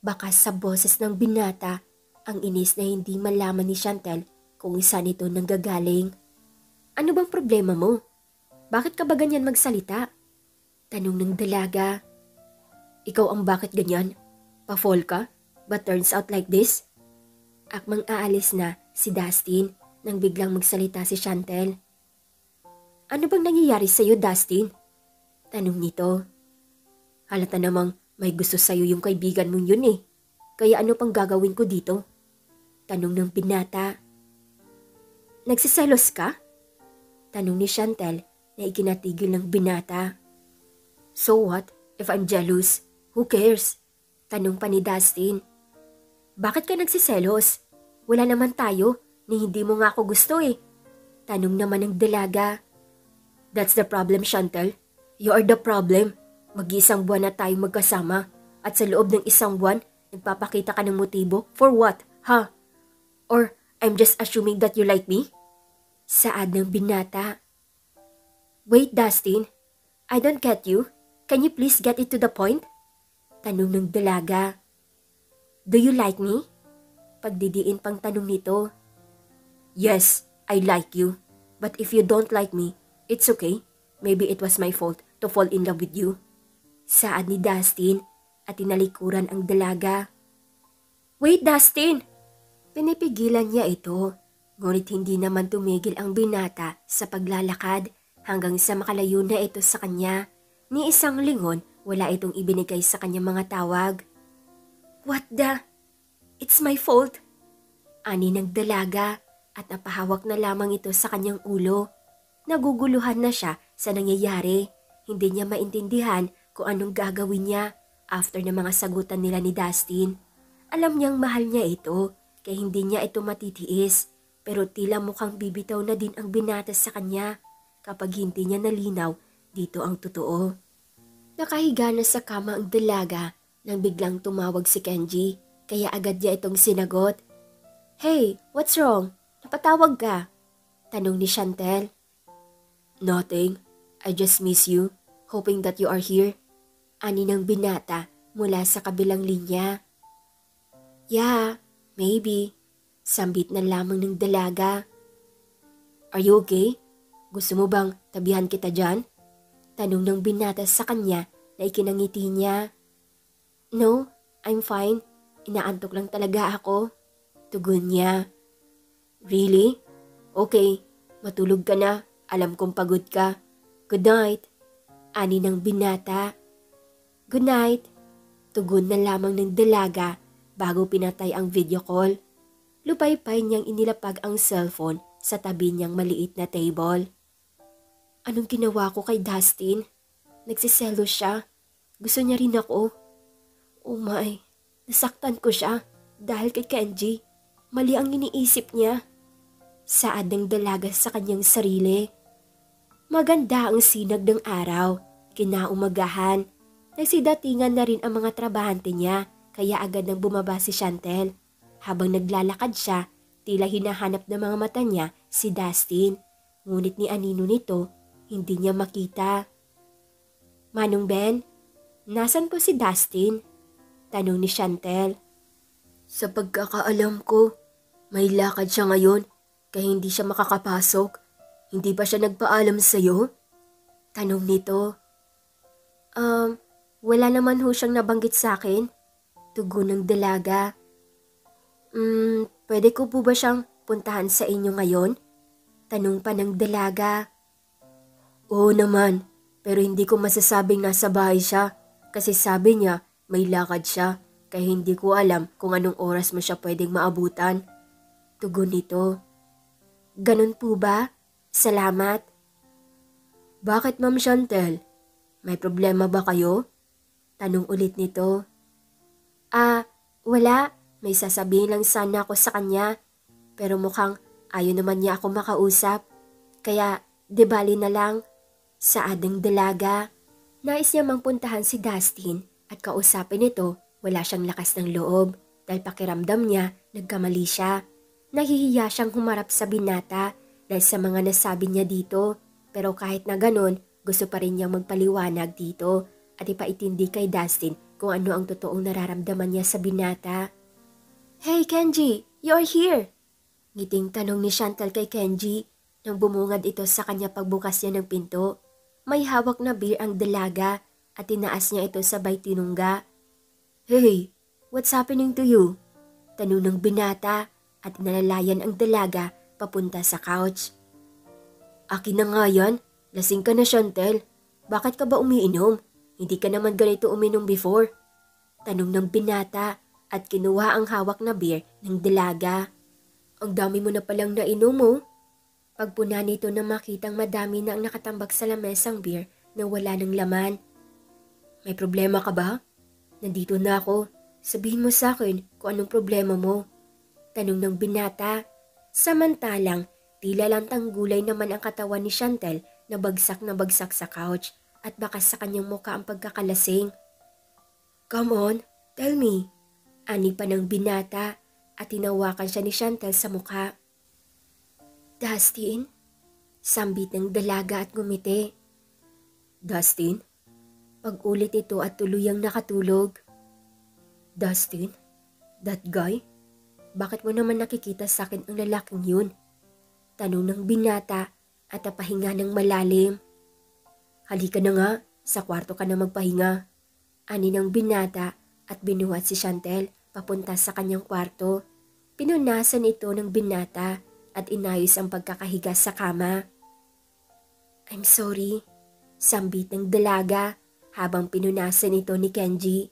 Baka sa boses ng binata, ang inis na hindi malaman ni Chantel kung saan ito nanggagaling. Ano bang problema mo? Bakit ka ba ganyan magsalita? Tanong ng dalaga. Ikaw ang bakit ganyan? Pa-fall ka? But turns out like this? Akmang aalis na si Dustin nang biglang magsalita si Chantel. Ano bang nangyayari sa'yo, Dustin? Tanong nito. Halata namang may gusto sa'yo yung kaibigan mong yun eh. Kaya ano pang gagawin ko dito? Tanong ng binata. Nagsiselos ka? Tanong ni Chantel na ikinatigil ng binata. So what if I'm jealous? Who cares? Tanong pa ni Dustin. Bakit ka nagsiselos? Wala naman tayo ni hindi mo nga ako gusto eh. Tanong naman ng dalaga. That's the problem, Chantel. You are the problem. Mag-iisang buwan na tayong magkasama at sa loob ng isang buwan, nagpapakita ka ng motibo? For what, ha? Or I'm just assuming that you like me? Saad ng binata. Wait, Dustin. I don't get you. Can you please get it to the point? Tanong ng dalaga. Do you like me? Pagdidiin pang tanong nito. Yes, I like you. But if you don't like me, it's okay. Maybe it was my fault to fall in love with you. Saad ni Dustin at tinalikuran ang dalaga. Wait, Dustin! Pinipigilan niya ito, ngunit hindi naman tumigil ang binata sa paglalakad hanggang sa makalayo na ito sa kanya. Ni isang lingon, wala itong ibinigay sa kanyang mga tawag. What the? It's my fault. Ani ng dalaga at napahawak na lamang ito sa kanyang ulo. Naguguluhan na siya sa nangyayari. Hindi niya maintindihan kung anong gagawin niya after ng mga sagutan nila ni Dustin. Alam niyang mahal niya ito, kaya hindi niya ito matitiis. Pero tila mukhang bibitaw na din ang binata sa kanya kapag hindi niya nalinaw dito ang totoo. Nakahiga na sa kama ang dalaga nang biglang tumawag si Kenji, kaya agad niya itong sinagot. "Hey, what's wrong? Napatawag ka?" Tanong ni Chantel. "Nothing. I just miss you, hoping that you are here." Ani ng binata mula sa kabilang linya. "Yeah, maybe." Sambit na lamang ng dalaga. "Are you okay? Gusto mo bang tabihan kita dyan?" Tanong ng binata sa kanya na ikinangiti niya. "No, I'm fine. Inaantok lang talaga ako." Tugon niya. "Really? Okay, matulog ka na. Alam kong pagod ka. Good night." Ani ng binata. "Good night." Tugon na lamang ng dalaga bago pinatay ang video call. Lupay-pay niyang inilapag ang cellphone sa tabi niyang maliit na table. Anong ginawa ko kay Dustin? Nagsiselo siya. Gusto niya rin ako. Oh my, nasaktan ko siya dahil kay Kenji. Mali ang iniisip niya. Saad ng dalaga sa kanyang sarili. Maganda ang sinag ng araw. Kinaumagahan. Nagsidatingan na rin ang mga trabahante niya kaya agad nang bumaba si Chantel. Habang naglalakad siya, tila hinahanap ng mga mata niya si Dustin. Ngunit ni anino nito, hindi niya makita. "Manong Ben, nasan po si Dustin?" Tanong ni Chantel. "Sa pagkakaalam ko, may lakad siya ngayon kaya hindi siya makakapasok. Hindi ba siya nagpaalam sa'yo?" Tanong nito. Wala naman ho siyang nabanggit sa akin." Tugon ng dalaga. Pwede ko po ba siyang puntahan sa inyo ngayon?" Tanong pa ng dalaga. "Oo naman, pero hindi ko masasabing nasa bahay siya kasi sabi niya may lakad siya kaya hindi ko alam kung anong oras mo siya pwedeng maabutan." Tugon nito. "Ganun po ba? Salamat." "Bakit, Ma'am Chantel? May problema ba kayo?" Tanong ulit nito. Wala. May sasabihin lang sana ako sa kanya. Pero mukhang ayaw naman niya ako makausap. Kaya di bali na lang." Saad ng dalaga. Nais niya mang puntahan si Dustin at kausapin ito, wala siyang lakas ng loob dahil pakiramdam niya nagkamali siya. Nahihiya siyang humarap sa binata dahil sa mga nasabi niya dito. Pero kahit na ganun, gusto pa rin niyang magpaliwanag dito at ipaitindi kay Dustin kung ano ang totoong nararamdaman niya sa binata. "Hey Kenji, you're here!" Ngiting tanong ni Chantal kay Kenji nang bumungad ito sa kanya pagbukas niya ng pinto. May hawak na beer ang dalaga at tinaas niya ito sabay tinungga. "Hey, what's happening to you?" Tanong ng binata at inalalayan ang dalaga papunta sa couch. "Akin na nga yan. Lasing ka na, Chantel. Bakit ka ba umiinom? Hindi ka naman ganito uminom before." Tanong ng binata at kinuha ang hawak na beer ng dalaga. "Ang dami mo na palang nainom mo." Pagpuna nito na makitang madami na ang nakatambak sa lamesang beer na wala ng laman. "May problema ka ba? Nandito na ako. Sabihin mo sa akin kung anong problema mo." Tanong ng binata. Samantalang tila lantang gulay naman ang katawan ni Chantel na bagsak sa couch at bakas sa kanyang muka ang pagkakalasing. "Come on, tell me." Ani pa ng binata at tinawakan siya ni Chantel sa mukha. "Dustin?" Sambit ng dalaga at ngumiti. "Dustin?" Pag-ulit ito at tuluyang nakatulog. "Dustin? That guy? Bakit mo naman nakikita sa akin ang lalaking yun?" Tanong ng binata at napahinga ng malalim. "Halika na nga, sa kwarto ka na magpahinga." Ani ng binata at binuhat si Chantel papunta sa kanyang kwarto. Pinunasan ito ng binata at inayos ang pagkakahiga sa kama. "I'm sorry," sambit ng dalaga habang pinunasan ito ni Kenji.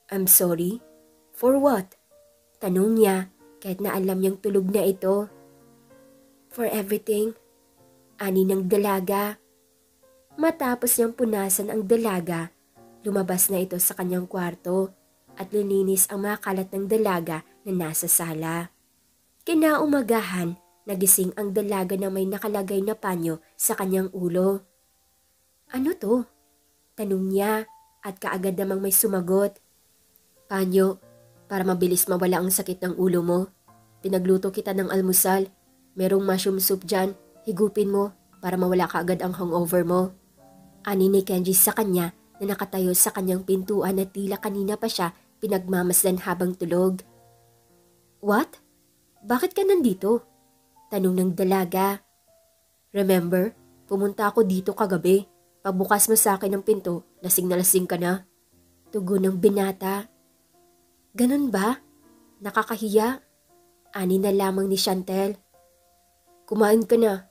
"I'm sorry? For what?" Tanong niya kahit na alam niyang tulog na ito. "For everything." Ani ng dalaga. Matapos niyang punasan ang dalaga, lumabas na ito sa kanyang kwarto. at lininis ang mga kalat ng dalaga na nasa sala. Kinaumagahan, nagising ang dalaga na may nakalagay na panyo sa kanyang ulo. "Ano to?" tanong niya at kaagad namang may sumagot. "Panyo, para mabilis mawala ang sakit ng ulo mo. Pinagluto kita ng almusal. Merong mushroom soup dyan. Higupin mo para mawala kaagad ang hangover mo." Ani ni Kenji sa kanya na nakatayo sa kanyang pintuan at tila kanina pa siya pinagmamasdan habang tulog. "What? Bakit ka nandito?" tanong ng dalaga. "Remember, pumunta ako dito kagabi. Pagbukas mo sa akin ng pinto, lasing na lasing ka na." Tugon ng binata. "Ganun ba? Nakakahiya." Ani na lamang ni Chantel. "Kumain ka na.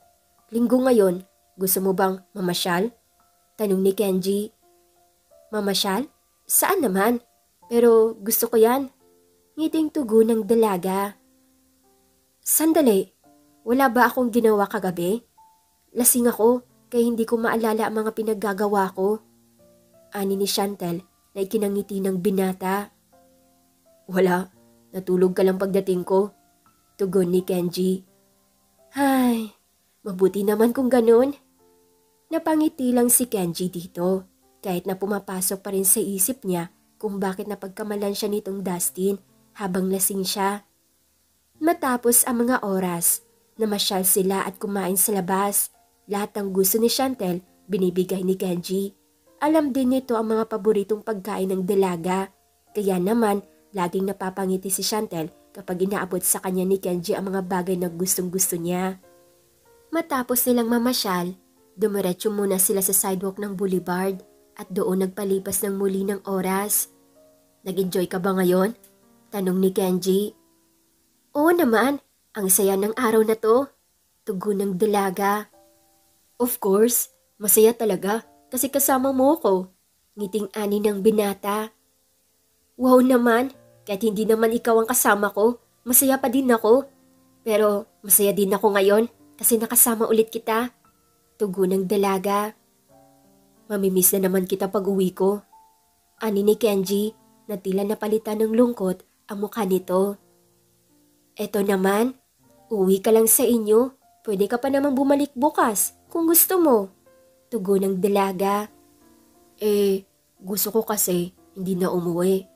Linggo ngayon, gusto mo bang mamasyal?" tanong ni Kenji. "Mamasyal? Saan naman? Pero gusto ko yan." Ngiting tugon ng dalaga. "Sandali, wala ba akong ginawa kagabi? Lasing ako kaya hindi ko maalala ang mga pinaggagawa ko." Ani ni Chantel na ikinangiti ng binata. "Wala, natulog ka lang pagdating ko." Tugon ni Kenji. "Ay, mabuti naman kung ganun." Napangiti lang si Kenji dito kahit na pumapasok pa rin sa isip niya kung bakit napagkamalan siya nitong Dustin habang lasing siya. Matapos ang mga oras, namasyal sila at kumain sa labas. Lahat ng gusto ni Chantel binibigay ni Kenji. Alam din nito ang mga paboritong pagkain ng dalaga. Kaya naman, laging napapangiti si Chantel kapag inaabot sa kanya ni Kenji ang mga bagay na gustong-gusto niya. Matapos nilang mamasyal, dumiretso muna sila sa sidewalk ng boulevard at doon nagpalipas ng muli ng oras. "Nag-enjoy ka ba ngayon?" tanong ni Kenji. "Oo naman, ang saya ng araw na to." Tugon ng dalaga. "Of course, masaya talaga kasi kasama mo ko." Ngiting ani ng binata. "Wow naman, kahit hindi naman ikaw ang kasama ko, masaya pa din ako. Pero masaya din ako ngayon kasi nakasama ulit kita." Tugon ng dalaga. "Mamimiss na naman kita pag uwi ko." Ani ni Kenji na tila napalitan ng lungkot ang mukha nito. "Eto naman, uwi ka lang sa inyo. Pwede ka pa namang bumalik bukas kung gusto mo." Tugon ng dalaga. Gusto ko kasi hindi na umuwi.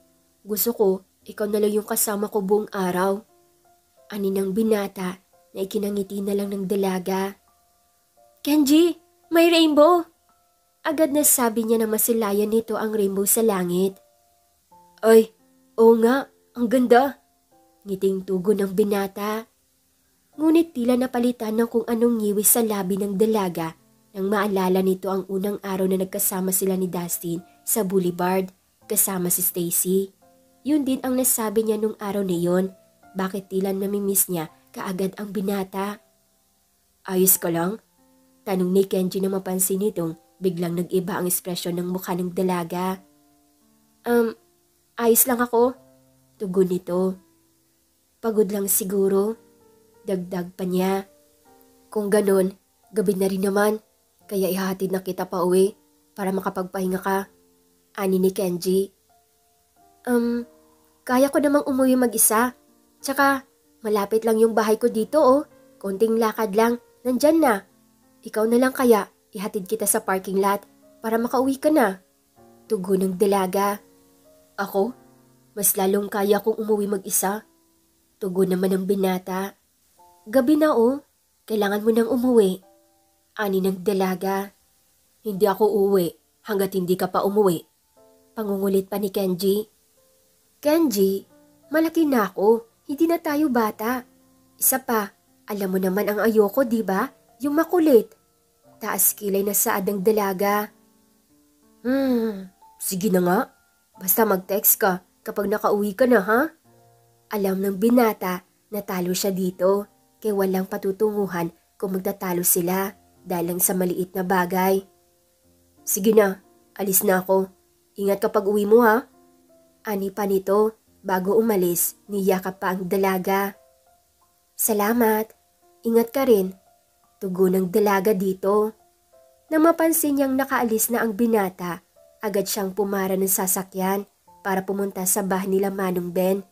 Gusto ko ikaw na lang yung kasama ko buong araw." Ani ng binata na ikinangiti na lang ng dalaga. "Kenji, may rainbow!" Agad na sabi niya na masilayan nito ang rainbow sa langit. "Ay, oo nga, ang ganda!" Ngiting tugon ng binata. Ngunit tila napalitan ng kung anong ngiwis sa labi ng dalaga nang maalala nito ang unang araw na nagkasama sila ni Dustin sa boulevard kasama si Stacy. Yun din ang nasabi niya nung araw na yon. Bakit tila namimiss niya kaagad ang binata? "Ayos ka lang?" tanong ni Kenji na mapansin nitong biglang nag-iba ang ekspresyon ng mukha ng dalaga. Ayos lang ako." Tugon nito. "Pagod lang siguro." Dagdag pa niya. "Kung ganun, gabi na rin naman. Kaya ihahatid na kita pa uwi para makapagpahinga ka." Ani ni Kenji. Kaya ko namang umuwi mag-isa. Tsaka, malapit lang yung bahay ko dito oh. Konting lakad lang, nandyan na. Ikaw na lang kaya, ihatid kita sa parking lot para makauwi ka na." Tugon ng dalaga. "Ako? Mas lalong kaya kong umuwi mag-isa." Tugon naman ng binata. "Gabi na oh, kailangan mo nang umuwi." Ani ng dalaga. "Hindi ako uuwi hanggat hindi ka pa umuwi." Pangungulit pa ni Kenji. "Kenji, malaki na ako, hindi na tayo bata. Isa pa, alam mo naman ang ayoko, di ba? Yung makulit." Taas kilay na saad ng dalaga. Sige na nga. Basta mag-text ka kapag nakauwi ka na, ha?" Alam ng binata na talo siya dito, kaya walang patutunguhan kung magtatalo sila dahil lang sa maliit na bagay. "Sige na, alis na ako. Ingat kapag uwi mo, ha?" Ani pa nito. Bago umalis, niyakap pa ang dalaga. "Salamat. Ingat ka rin." Tugon ng dalaga dito. Nang mapansin niyang nakaalis na ang binata, agad siyang pumara ng sasakyan. para pumunta sa bahay nila Manong Ben.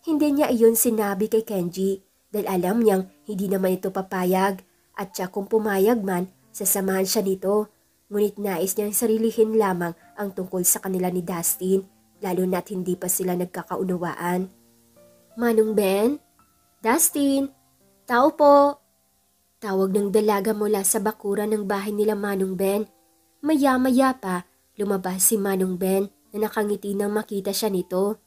Hindi niya iyon sinabi kay Kenji dahil alam niyang hindi naman ito papayag at siya kung pumayag man, sasamahan siya nito. Ngunit nais niyang sarilihin lamang ang tungkol sa kanila ni Dustin, lalo na't hindi pa sila nagkakaunawaan. Manong Ben? Dustin? Tao po! Tawag ng dalaga mula sa bakuran ng bahay nila Manong Ben. Maya-maya pa, lumabas si Manong Ben na nakangiti nang makita siya nito.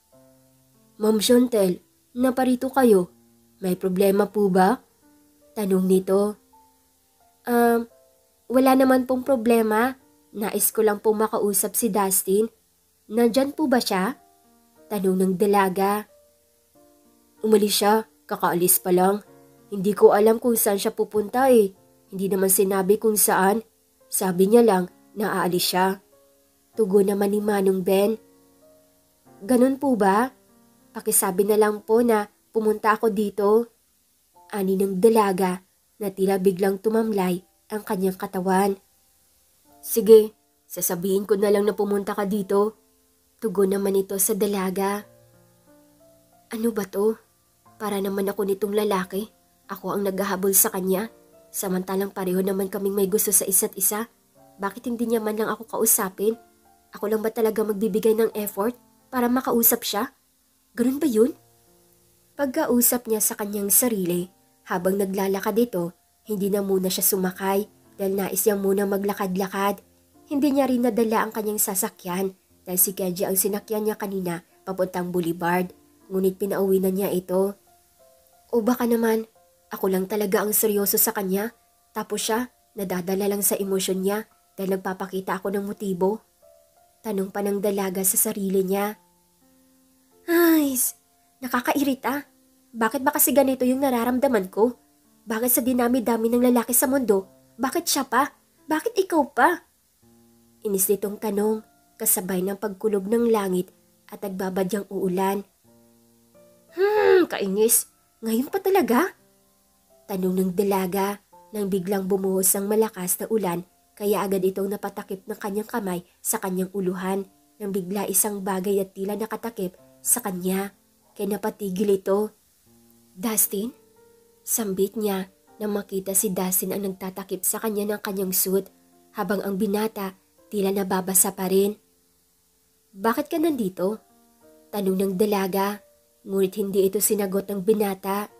Ma'am Chantel, naparito kayo. May problema po ba? Tanong nito. Wala naman pong problema. Nais ko lang pong makausap si Dustin. Nandyan po ba siya? Tanong ng dalaga. Umalis siya, kakaalis pa lang. Hindi ko alam kung saan siya pupunta eh. Hindi naman sinabi kung saan. Sabi niya lang na aalis siya. Tugon naman ni Manong Ben. Ganun po ba? Pakisabi na lang po na pumunta ako dito. Ani ng dalaga na tila biglang tumamlay ang kanyang katawan. Sige, sasabihin ko na lang na pumunta ka dito. Tugon naman ito sa dalaga. Ano ba to? Para naman ako nitong lalaki. Ako ang naghahabol sa kanya. Samantalang pareho naman kaming may gusto sa isa't isa. Bakit hindi niya man lang ako kausapin? Ako lang ba talaga magbibigay ng effort para makausap siya? Ganun ba yun? Pagkausap niya sa kanyang sarili, habang naglalakad ito, hindi na muna siya sumakay dahil nais niyang muna maglakad-lakad. Hindi niya rin nadala ang kanyang sasakyan dahil si Kenji ang sinakyan niya kanina papuntang Boulevard. Ngunit pinauwi na niya ito. O baka naman, ako lang talaga ang seryoso sa kanya. Tapos siya, nadadala lang sa emosyon niya dahil nagpapakita ako ng motibo. Tanong pa ng dalaga sa sarili niya. Ay, nakakairita. Bakit ba kasi ganito yung nararamdaman ko? Bakit sa dinami-dami ng lalaki sa mundo? Bakit siya pa? Bakit ikaw pa? Inis nitong tanong, kasabay ng pagkulog ng langit at nagbabadyang uulan. Kainis. Ngayon pa talaga? Tanong ng dalaga nang biglang bumuhos ang malakas na ulan kaya agad itong napatakip ng kanyang kamay sa kanyang uluhan nang bigla isang bagay at tila nakatakip sa kanya kaya napatigil ito. Dustin? Sambit niya nang makita si Dustin ang nagtatakip sa kanya ng kanyang suit habang ang binata tila nababasa pa rin. Bakit ka nandito? Tanong ng dalaga. Ngunit hindi ito sinagot ng binata.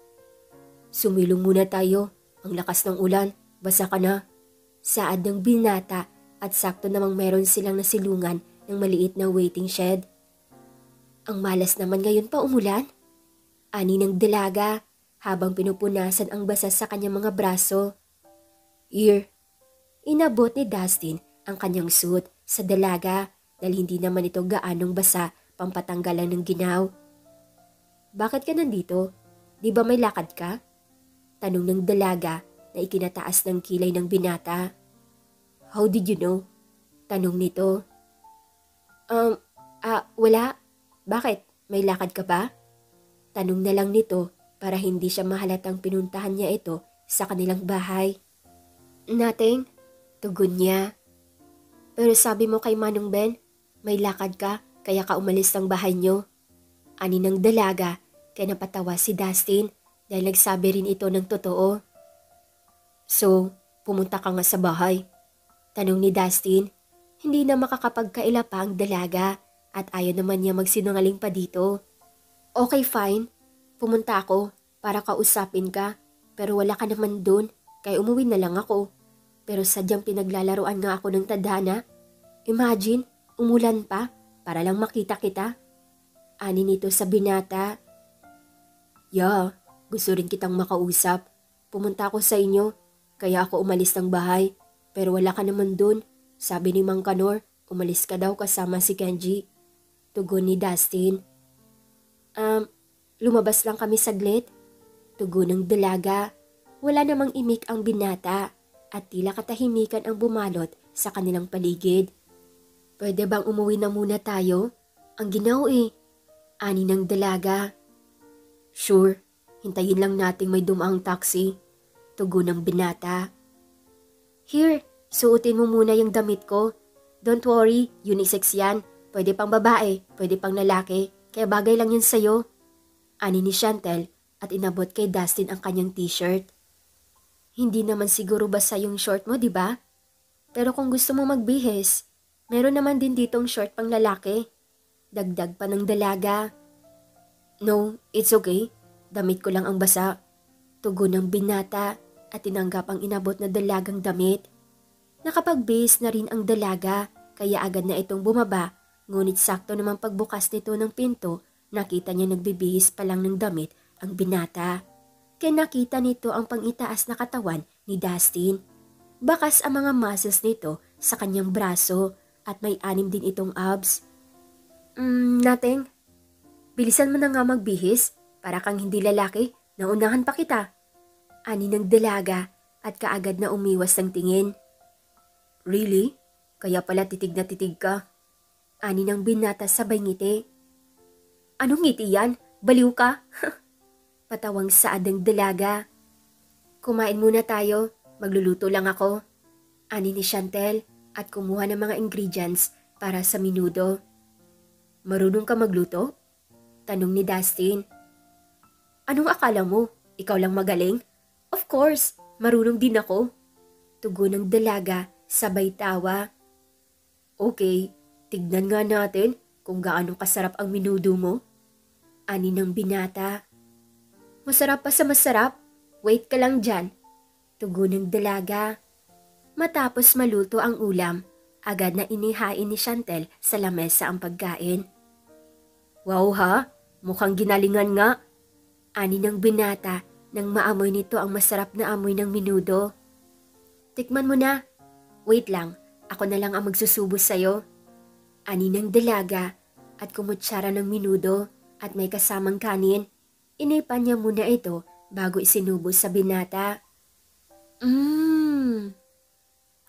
Sumilong muna tayo. Ang lakas ng ulan. Basa ka na. Saad ng binata at sakto namang meron silang nasilungan ng maliit na waiting shed. Ang malas naman ngayon pa umulan. Ani ng dalaga habang pinupunasan ang basa sa kanyang mga braso. Here. Inabot ni Dustin ang kanyang suit sa dalaga dahil hindi naman ito gaanong basa pampatanggal lang ng ginaw. Bakit ka nandito? Di ba may lakad ka? Tanong ng dalaga na ikinataas ng kilay ng binata. How did you know? Tanong nito. Wala. Bakit? May lakad ka ba? Tanong na lang nito para hindi siya mahalatang pinuntahan niya ito sa kanilang bahay. Nothing. Tugon niya. Pero sabi mo kay Manong Ben, may lakad ka kaya ka umalis ng bahay niyo. Ani ng dalaga kaya napatawa si Dustin dahil nagsabi rin ito ng totoo. So, pumunta ka nga sa bahay? Tanong ni Dustin. Hindi na makakapagkaila pa ang dalaga at ayaw naman niya magsinungaling pa dito. Okay, fine. Pumunta ako para kausapin ka pero wala ka naman dun kaya umuwi na lang ako. Pero sadyang pinaglalaruan nga ako ng tadhana. Imagine, umulan pa para lang makita kita. Ani nito sa binata. Yeah, gusto rin kitang makausap. Pumunta ako sa inyo, kaya ako umalis ng bahay. Pero wala ka naman dun. Sabi ni Mang Kanor, umalis ka daw kasama si Kenji. Tugon ni Dustin. Lumabas lang kami saglit. Tugon ng dalaga. Wala namang imik ang binata at tila katahimikan ang bumalot sa kanilang paligid. Pwede bang umuwi na muna tayo? Ang ginaw eh. Ani ng dalaga. Sure, hintayin lang nating may dumaang taxi. Tugon ng binata. Here, suotin mo muna yung damit ko. Don't worry, unisex yan. Pwede pang babae, pwede pang lalaki, kaya bagay lang yun sa'yo. Ani ni Chantel at inabot kay Dustin ang kanyang t-shirt. Hindi naman siguro basa yung short mo, di ba? Pero kung gusto mo magbihis, meron naman din ditong short pang lalaki. Dagdag pa ng dalaga. No, it's okay. Damit ko lang ang basa. Tugon ng binata at tinanggap ang inabot na dalagang damit. Nakapagbihis na rin ang dalaga kaya agad na itong bumaba, ngunit sakto namang pagbukas nito ng pinto, nakita niya nagbibihis pa lang ng damit ang binata. Kaya nakita nito ang pangitaas na katawan ni Dustin. Bakas ang mga muscles nito sa kanyang braso at may 6 din itong abs. Nothing. Bilisan mo na nga magbihis para kang hindi lalaki, naunahan pa kita. Ani ng dalaga at kaagad na umiwas ng tingin. Really? Kaya pala titig na titig ka? Ani ng binata sabay ngiti. Anong ngiti yan? Baliw ka? Patawang saad ng dalaga. Kumain muna tayo, magluluto lang ako. Ani ni Chantel at kumuha ng mga ingredients para sa menudo. Marunong ka magluto? Tanong ni Dustin. Anong akala mo? Ikaw lang magaling? Of course, marunong din ako. Tugon ng dalaga sabay tawa. Okay, tignan nga natin kung gaano kasarap ang menudo mo. Ani ng binata. Masarap pa sa masarap. Wait ka lang dyan. Tugon ng dalaga. Matapos maluto ang ulam, agad na inihain ni Chantel sa lamesa ang pagkain. Wow ha, mukhang ginalingan nga. Ani ng binata nang maamoy nito ang masarap na amoy ng menudo. Tikman mo na. Wait lang, ako na lang ang magsusubo sa'yo. Ani ng dalaga at kumutsara ng menudo at may kasamang kanin. Inipan niya muna ito bago isinubo sa binata.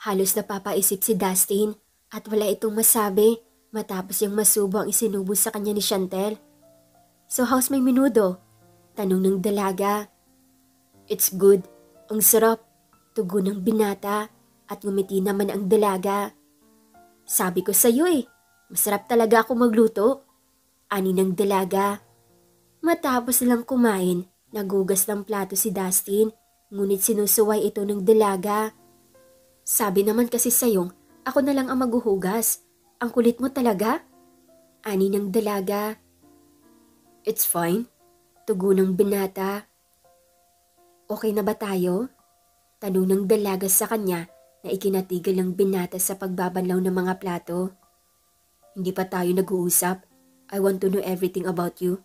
Halos napapaisip si Dustin at wala itong masabi matapos yung masubo ang isinubo sa kanya ni Chantel. So how's my menudo? Tanong ng dalaga. It's good. Ang sarap. Tugon ng binata at ngumiti naman ang dalaga. Sabi ko sa'yo masarap talaga ako magluto. Ani ng dalaga. Matapos lang kumain, nagugas ng plato si Dustin, ngunit sinusuway ito ng dalaga. Sabi naman kasi sa'yong, ako na lang ang maghuhugas. Ang kulit mo talaga? Ani ng dalaga. It's fine. Tugon ng binata. Okay na ba tayo? Tanong ng dalaga sa kanya na ikinatigil ng binata sa pagbabanlaw ng mga plato. Hindi pa tayo nag-uusap. I want to know everything about you.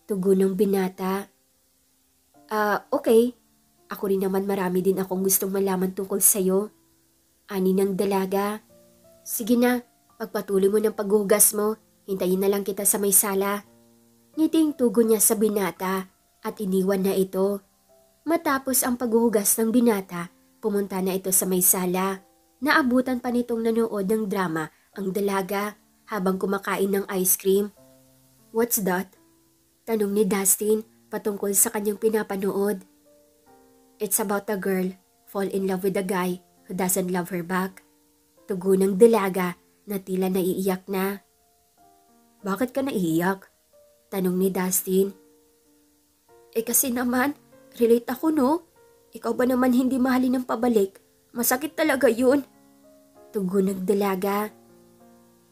Tugon ng binata. Okay. Ako rin naman marami din akong gustong malaman tungkol sa'yo. Ani ng dalaga. Sige na, pagpatuloy mo ng paghugas mo. Hintayin na lang kita sa may sala. Ngiting tugon niya sa binata at iniwan na ito. Matapos ang paghuhugas ng binata, pumunta na ito sa may sala. Naabutan pa nitong nanood ng drama ang dalaga habang kumakain ng ice cream. What's that? Tanong ni Dustin patungkol sa kanyang pinapanood. It's about a girl fall in love with a guy who doesn't love her back. Tugon ng dalaga na tila naiiyak na. Bakit ka naiiyak? Tanong ni Dustin. Kasi naman, relate ako no? Ikaw ba naman hindi mahalin ng pabalik? Masakit talaga yun. Tugon ng dalaga.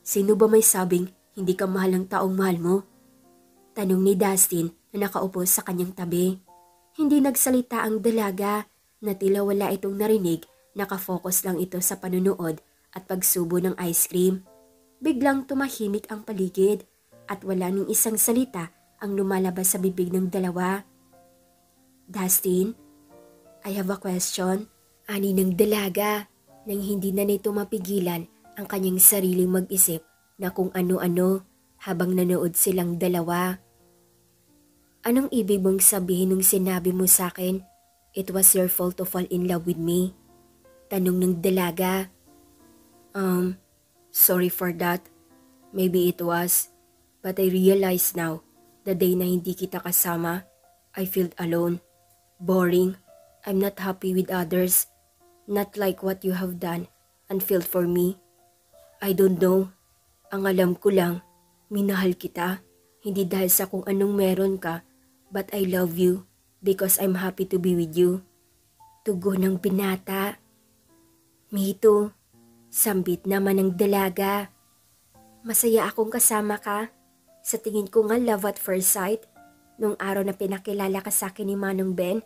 Sino ba may sabing hindi ka mahal ng taong mahal mo? Tanong ni Dustin na nakaupo sa kanyang tabi. Hindi nagsalita ang dalaga na tila wala itong narinig, nakafocus lang ito sa panunood at pagsubo ng ice cream. Biglang tumahimik ang paligid at wala ning isang salita ang lumalabas sa bibig ng dalawa. Dustin, I have a question. Ani ng dalaga nang hindi na nito mapigilan ang kanyang sariling mag-isip na kung ano-ano habang nanood silang dalawa. Anong ibig mong sabihin nung sinabi mo sa akin, it was your fault to fall in love with me? Tanong ng dalaga. Sorry for that. Maybe it was. But I realize now, the day na hindi kita kasama, I felt alone, boring. I'm not happy with others. Not like what you have done and felt for me. I don't know. Ang alam ko lang, minahal kita. Hindi dahil sa kung anong meron ka, but I love you because I'm happy to be with you. Tugon ng binata. Mito, sambit naman ng dalaga. Masaya akong kasama ka. Sa tingin ko nga love at first sight. Nung araw na pinakilala ka sa akin ni Manong Ben,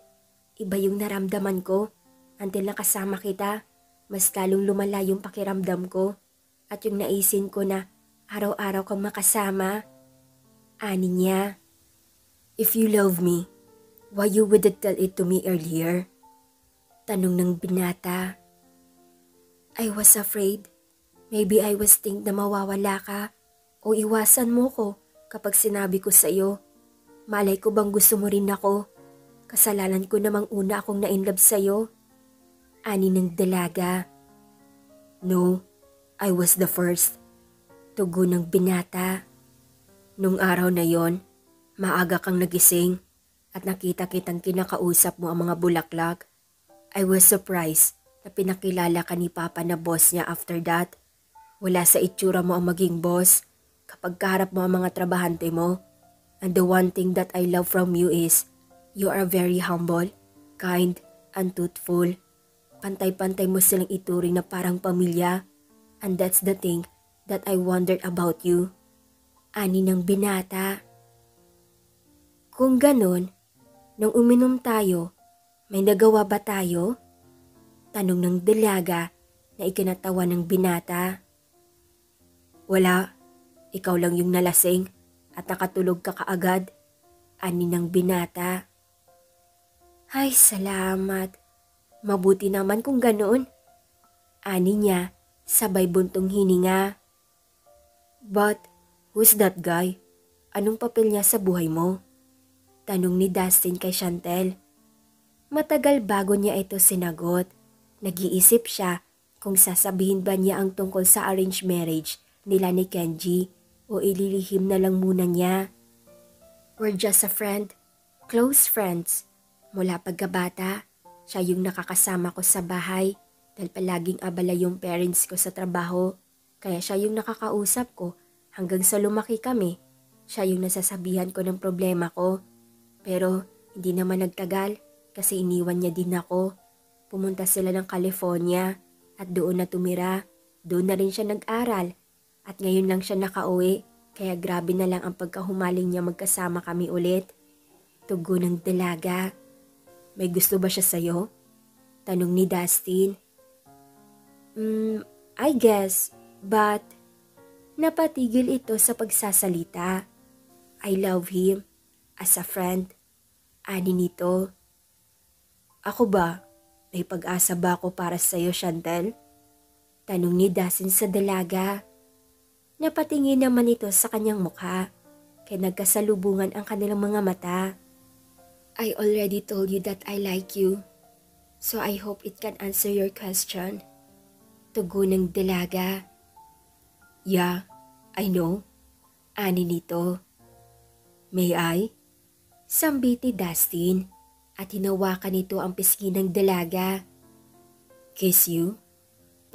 iba yung naramdaman ko. Until nakasama kita, mas lalong lumala yung pakiramdam ko. At yung naisin ko na araw-araw kang makasama. Ani niya. If you love me, why you wouldn't tell it to me earlier? Tanong ng binata. I was afraid. Maybe I was think na mawawala ka o iwasan mo ko kapag sinabi ko sa iyo. Malay ko bang gusto mo rin ako? Kasalanan ko namang una akong na-inlove sa iyo. Ani ng dalaga. No, I was the first. Tugon ng binata. Nung araw na yon, maaga kang nagising at nakita kitang kinakausap mo ang mga bulaklak. I was surprised na pinakilala ka ni Papa na boss niya after that. Wala sa itsura mo ang maging boss kapag kaharap mo ang mga trabahante mo. And the one thing that I love from you is you are very humble, kind, and truthful. Pantay-pantay mo silang ituring na parang pamilya. And that's the thing that I wondered about you. Ani ng binata. Kung ganon, nung uminom tayo, may nagawa ba tayo? Tanong ng dalaga na ikinatawa ng binata. Wala, ikaw lang yung nalasing at nakatulog ka kaagad. Ani ng binata. Ay, salamat. Mabuti naman kung ganoon. Ani niya, sabay buntong hininga. But, who's that guy? Anong papel niya sa buhay mo? Tanong ni Dustin kay Chantel. Matagal bago niya ito sinagot. Nag-iisip siya kung sasabihin ba niya ang tungkol sa arranged marriage nila ni Kenji o ililihim na lang muna niya. We're just a friend. Close friends. Mula pagkabata, siya yung nakakasama ko sa bahay dahil palaging abala yung parents ko sa trabaho. Kaya siya yung nakakausap ko hanggang sa lumaki kami. Siya yung nasasabihan ko ng problema ko. Pero hindi naman nagtagal kasi iniwan niya din ako. Pumunta sila ng California at doon na tumira. Doon na rin siya nag-aral at ngayon lang siya nakauwi. Kaya grabe na lang ang pagkahumaling niya magkasama kami ulit. Tugon ng dalaga. May gusto ba siya sa'yo? Tanong ni Dustin. I guess, but napatigil ito sa pagsasalita. I love him as a friend. Ani nito. Ako ba? May pag-asa ba ako para sa'yo, Chantel? Tanong ni Dustin sa dalaga. Napatingin naman ito sa kanyang mukha, kaya nagkasalubungan ang kanilang mga mata. I already told you that I like you, so I hope it can answer your question. Tugon ng dalaga. Yeah, I know. Ani nito. May I? Sambiti Dustin at hinawakan nito ang pisngi ng dalaga. Kiss you?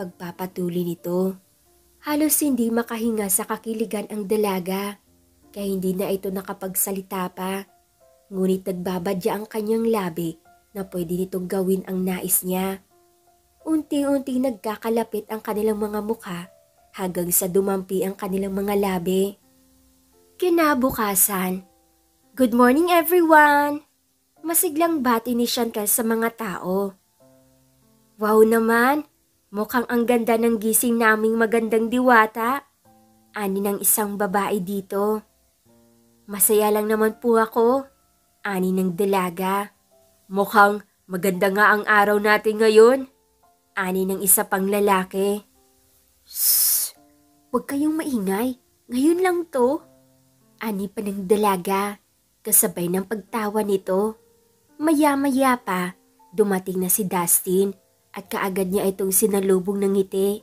Pagpapatuloy nito. Halos hindi makahinga sa kakiligan ang dalaga, kaya hindi na ito nakapagsalita pa. Ngunit nagbabadya ang kanyang labi na pwede nitong gawin ang nais niya. Unti-unti nagkakalapit ang kanilang mga mukha hanggang sa dumampi ang kanilang mga labi. Kinabukasan. Good morning everyone! Masiglang bati ni Chantel sa mga tao. Wow naman! Mukhang ang ganda ng gising naming magandang diwata. Ani ng isang babae dito. Masaya lang naman po ako. Ani ng dalaga. Mukhang maganda nga ang araw natin ngayon. Ani ng isa pang lalaki. Shhh! Huwag kayong maingay. Ngayon lang to. Ani pa ng dalaga. Kasabay ng pagtawa nito. Maya-maya pa, dumating na si Dustin. At kaagad niya itong sinalubong ng ngiti.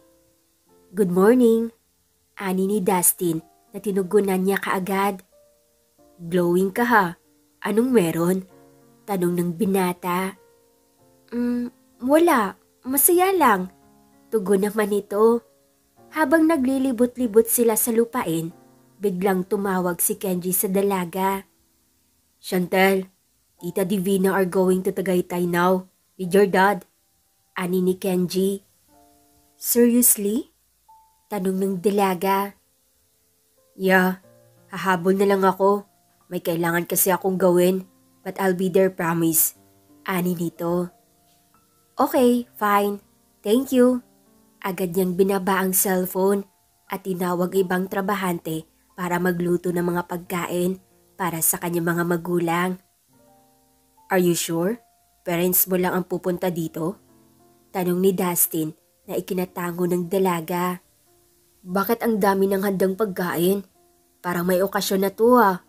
Good morning, ani ni Dustin na tinugunan niya kaagad. Glowing ka ha, anong meron? Tanong ng binata. Wala, masaya lang. Tugon naman ito. Habang naglilibot-libot sila sa lupain, biglang tumawag si Kenji sa dalaga. "Chantel, Tita Divina are going to Tagaytay now with your dad," ani ni Kenji. "Seriously?" tanong ng dalaga. "Yeah, hahabol na lang ako. May kailangan kasi akong gawin, but I'll be there, promise," ani nito. "Okay, fine. Thank you." Agad niyang binaba ang cellphone at tinawag ibang trabahante para magluto ng mga pagkain para sa kanyang mga magulang. "Are you sure? Parents mo lang ang pupunta dito?" tanong ni Dustin na ikinatango ng dalaga. "Bakit ang dami ng handang pagkain? Parang may okasyon na to ah,"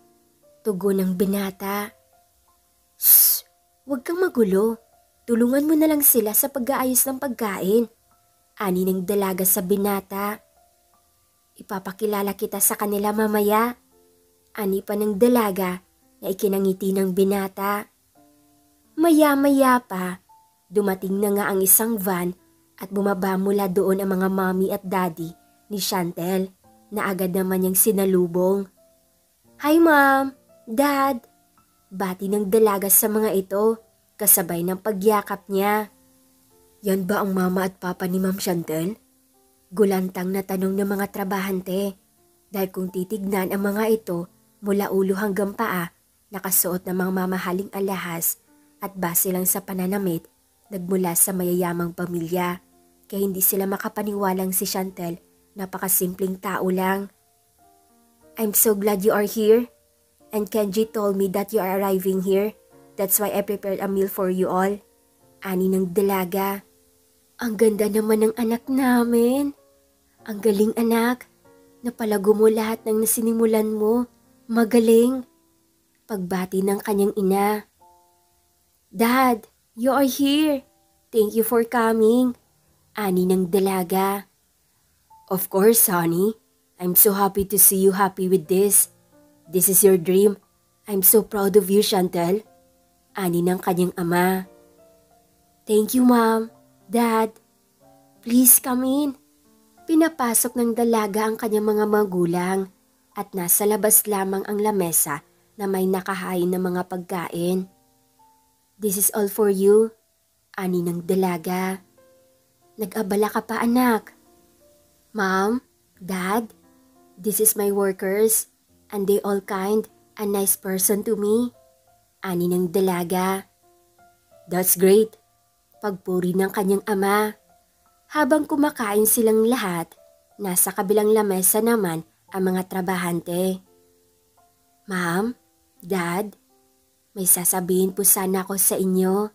tugon ng binata. "Shh! Huwag kang magulo. Tulungan mo na lang sila sa pag-aayos ng pagkain," ani ng dalaga sa binata. "Ipapakilala kita sa kanila mamaya," ani pa ng dalaga na ikinangiti ng binata. Maya-maya pa, dumating na nga ang isang van at bumaba mula doon ang mga mommy at daddy ni Chantel na agad naman niyang sinalubong. "Hi ma'am, dad," bati ng dalaga sa mga ito kasabay ng pagyakap niya. "Yan ba ang mama at papa ni Ma'am Chantel?" Gulantang na tanong ng mga trabahante dahil kung titignan ang mga ito mula ulo hanggang paa, nakasuot ng mga mamahaling alahas at base lang sa pananamit, nagmula sa mayayamang pamilya, kaya hindi sila makapaniwalang si Chantel napakasimpleng tao lang. "I'm so glad you are here, and Kenji told me that you are arriving here. That's why I prepared a meal for you all," ani ng dalaga. "Ang ganda naman ng anak namin. Ang galing anak. Napalago mo lahat ng nasinimulan mo. Magaling," pagbati ng kanyang ina. "Dad, you are here. Thank you for coming," ani ng dalaga. "Of course, honey. I'm so happy to see you happy with this. This is your dream. I'm so proud of you, Chantel," ani ng kanyang ama. "Thank you, Mom. Dad, please come in." Pinapasok ng dalaga ang kanyang mga magulang at nasa labas lamang ang lamesa na may nakahain ng mga pagkain. "This is all for you," ani ng dalaga. "Nag-abala ka pa anak." "Mom, Dad, this is my workers and they all kind and nice person to me," ani ng dalaga. "That's great," pagpuri ng kanyang ama. Habang kumakain silang lahat, nasa kabilang lamesa naman ang mga trabahante. "Ma'am, Dad, may sasabihin po sana ako sa inyo,"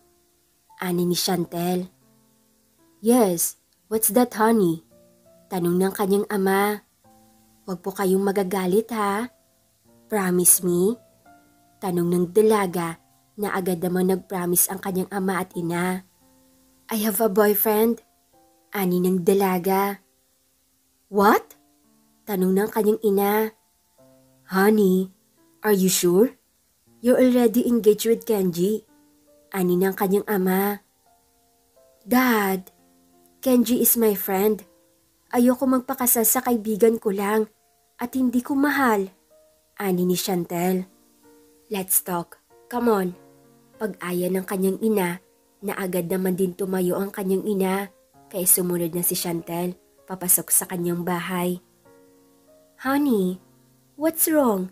ani ni Chantel. "Yes, what's that honey?" tanong ng kanyang ama. "Huwag po kayong magagalit ha. Promise me?" tanong ng dalaga na agad naman nag-promise ang kanyang ama at ina. "I have a boyfriend," ani ng dalaga. "What?" tanong ng kanyang ina. "Honey, are you sure? You're already engaged with Kenji," ani ng kanyang ama. "Dad, Kenji is my friend. Ayoko magpakasal sa kaibigan ko lang at hindi ko mahal," ani ni Chantel. "Let's talk. Come on." Pag-aya ng kanyang ina na agad naman din tumayo ang kanyang ina kaya sumunod na si Chantel papasok sa kanyang bahay. "Honey, what's wrong?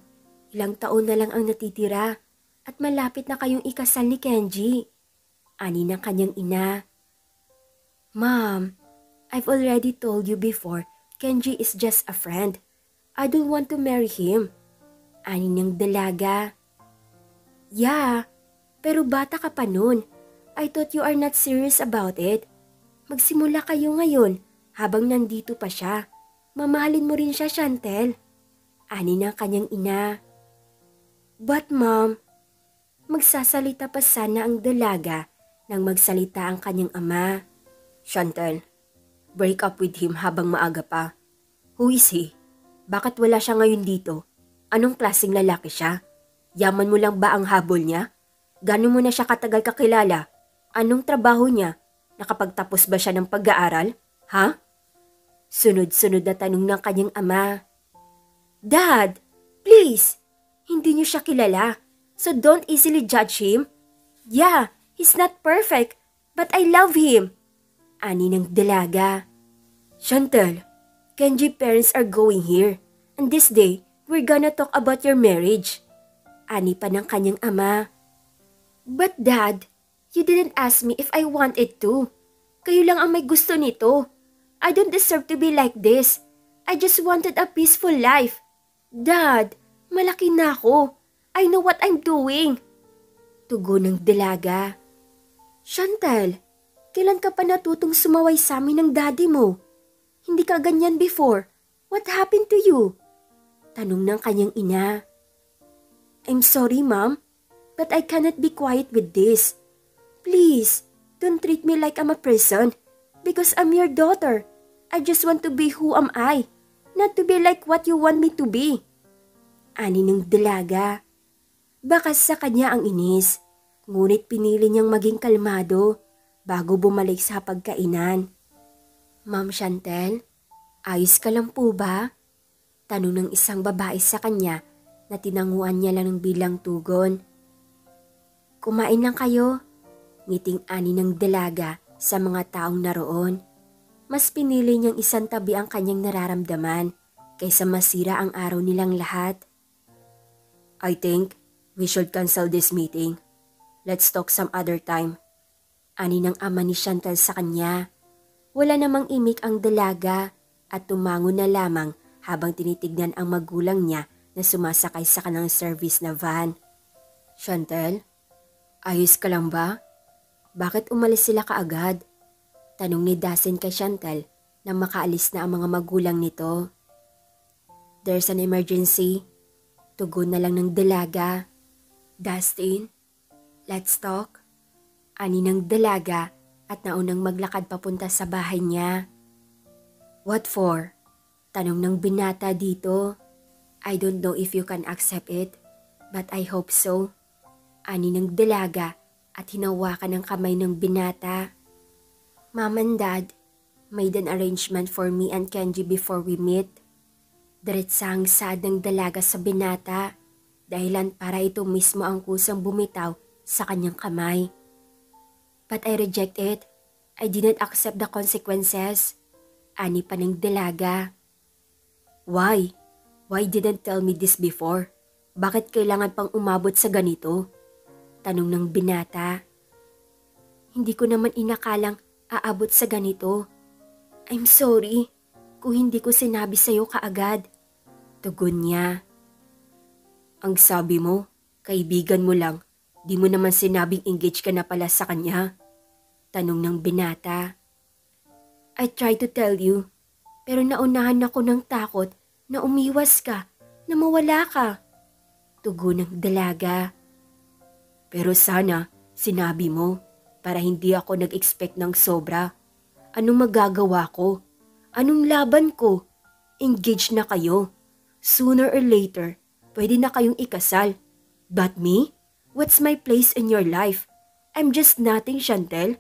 Ilang taon na lang ang natitira at malapit na kayong ikasal ni Kenji," ani ng kanyang ina. "Mom, I've already told you before, Kenji is just a friend. I don't want to marry him," ani ng dalaga. "Yeah, pero bata ka pa nun. I thought you are not serious about it. Magsimula kayo ngayon habang nandito pa siya. Mamahalin mo rin siya, Chantel," ani ng kanyang ina. "But mom," magsasalita pa sana ang dalaga nang magsalita ang kanyang ama. "Chantel, break up with him habang maaga pa. Who is he? Bakit wala siya ngayon dito? Anong klaseng lalaki siya? Yaman mo lang ba ang habol niya? Gano'n mo na siya katagal kakilala? Anong trabaho niya? Nakapagtapos ba siya ng pag-aaral? Ha?" Sunod-sunod na tanong ng kanyang ama. Dad, please! Hindi niyo siya kilala, so don't easily judge him. Yeah, he's not perfect, but I love him. Ani ng dalaga. Chantel, Kenji parents are going here, and this day, we're gonna talk about your marriage. Ani pa ng kanyang ama. But Dad, you didn't ask me if I wanted to. Kayo lang ang may gusto nito. I don't deserve to be like this. I just wanted a peaceful life. Dad, malaki na ako. I know what I'm doing. Tugon ng dalaga. Chantel, kailan ka pa natutong sumaway sa amin ng daddy mo? Hindi ka ganyan before. What happened to you? Tanong ng kanyang ina. I'm sorry, Mom, but I cannot be quiet with this. Please, don't treat me like I'm a person. Because I'm your daughter. I just want to be who am I, not to be like what you want me to be. Ani ng dalaga. Bakas sa kanya ang inis, ngunit pinili niyang maging kalmado bago bumalik sa pagkainan. Ma'am Chantel, ayos ka lang po ba? Tanong ng isang babae sa kanya na tinanguan niya lang ng bilang tugon. Kumain lang kayo, ngiting ani ng dalaga sa mga taong naroon. Mas pinili niyang isang tabi ang kanyang nararamdaman kaysa masira ang araw nilang lahat. I think we should cancel this meeting. Let's talk some other time. Ani ng ama ni Chantel sa kanya. Wala namang imik ang dalaga at tumango na lamang habang tinitignan ang magulang niya na sumasakay sa kanilang service na van. Chantel, ayos ka lang ba? Bakit umalis sila kaagad? Tanong ni Dustin kay Chantel nang makaalis na ang mga magulang nito. There's an emergency. Tugon na lang ng dalaga. Dustin, let's talk. Ani ng dalaga at naunang maglakad papunta sa bahay niya. What for? Tanong ng binata dito. I don't know if you can accept it, but I hope so. Ani ng dalaga at hinawakan ng kamay ng binata. Mom and Dad made an arrangement for me and Kenji before we meet. Diretsang sad ng dalaga sa binata, dahilan para ito mismo ang kusang bumitaw sa kanyang kamay. But I reject it. I didn't accept the consequences. Ani pa ng dalaga. Why? Why didn't tell me this before? Bakit kailangan pang umabot sa ganito? Tanong ng binata. Hindi ko naman inakalang aabot sa ganito. I'm sorry kung hindi ko sinabi sa'yo kaagad. Tugon niya. Ang sabi mo, kaibigan mo lang, di mo naman sinabing engaged ka na pala sa kanya. Tanong ng binata. I tried to tell you, pero naunahan ako ng takot na umiwas ka, na mawala ka. Tugon ng dalaga. Pero sana, sinabi mo, para hindi ako nag-expect ng sobra. Anong magagawa ko? Anong laban ko? Engaged na kayo. Sooner or later, pwede na kayong ikasal. But me? What's my place in your life? I'm just nothing, Chantel.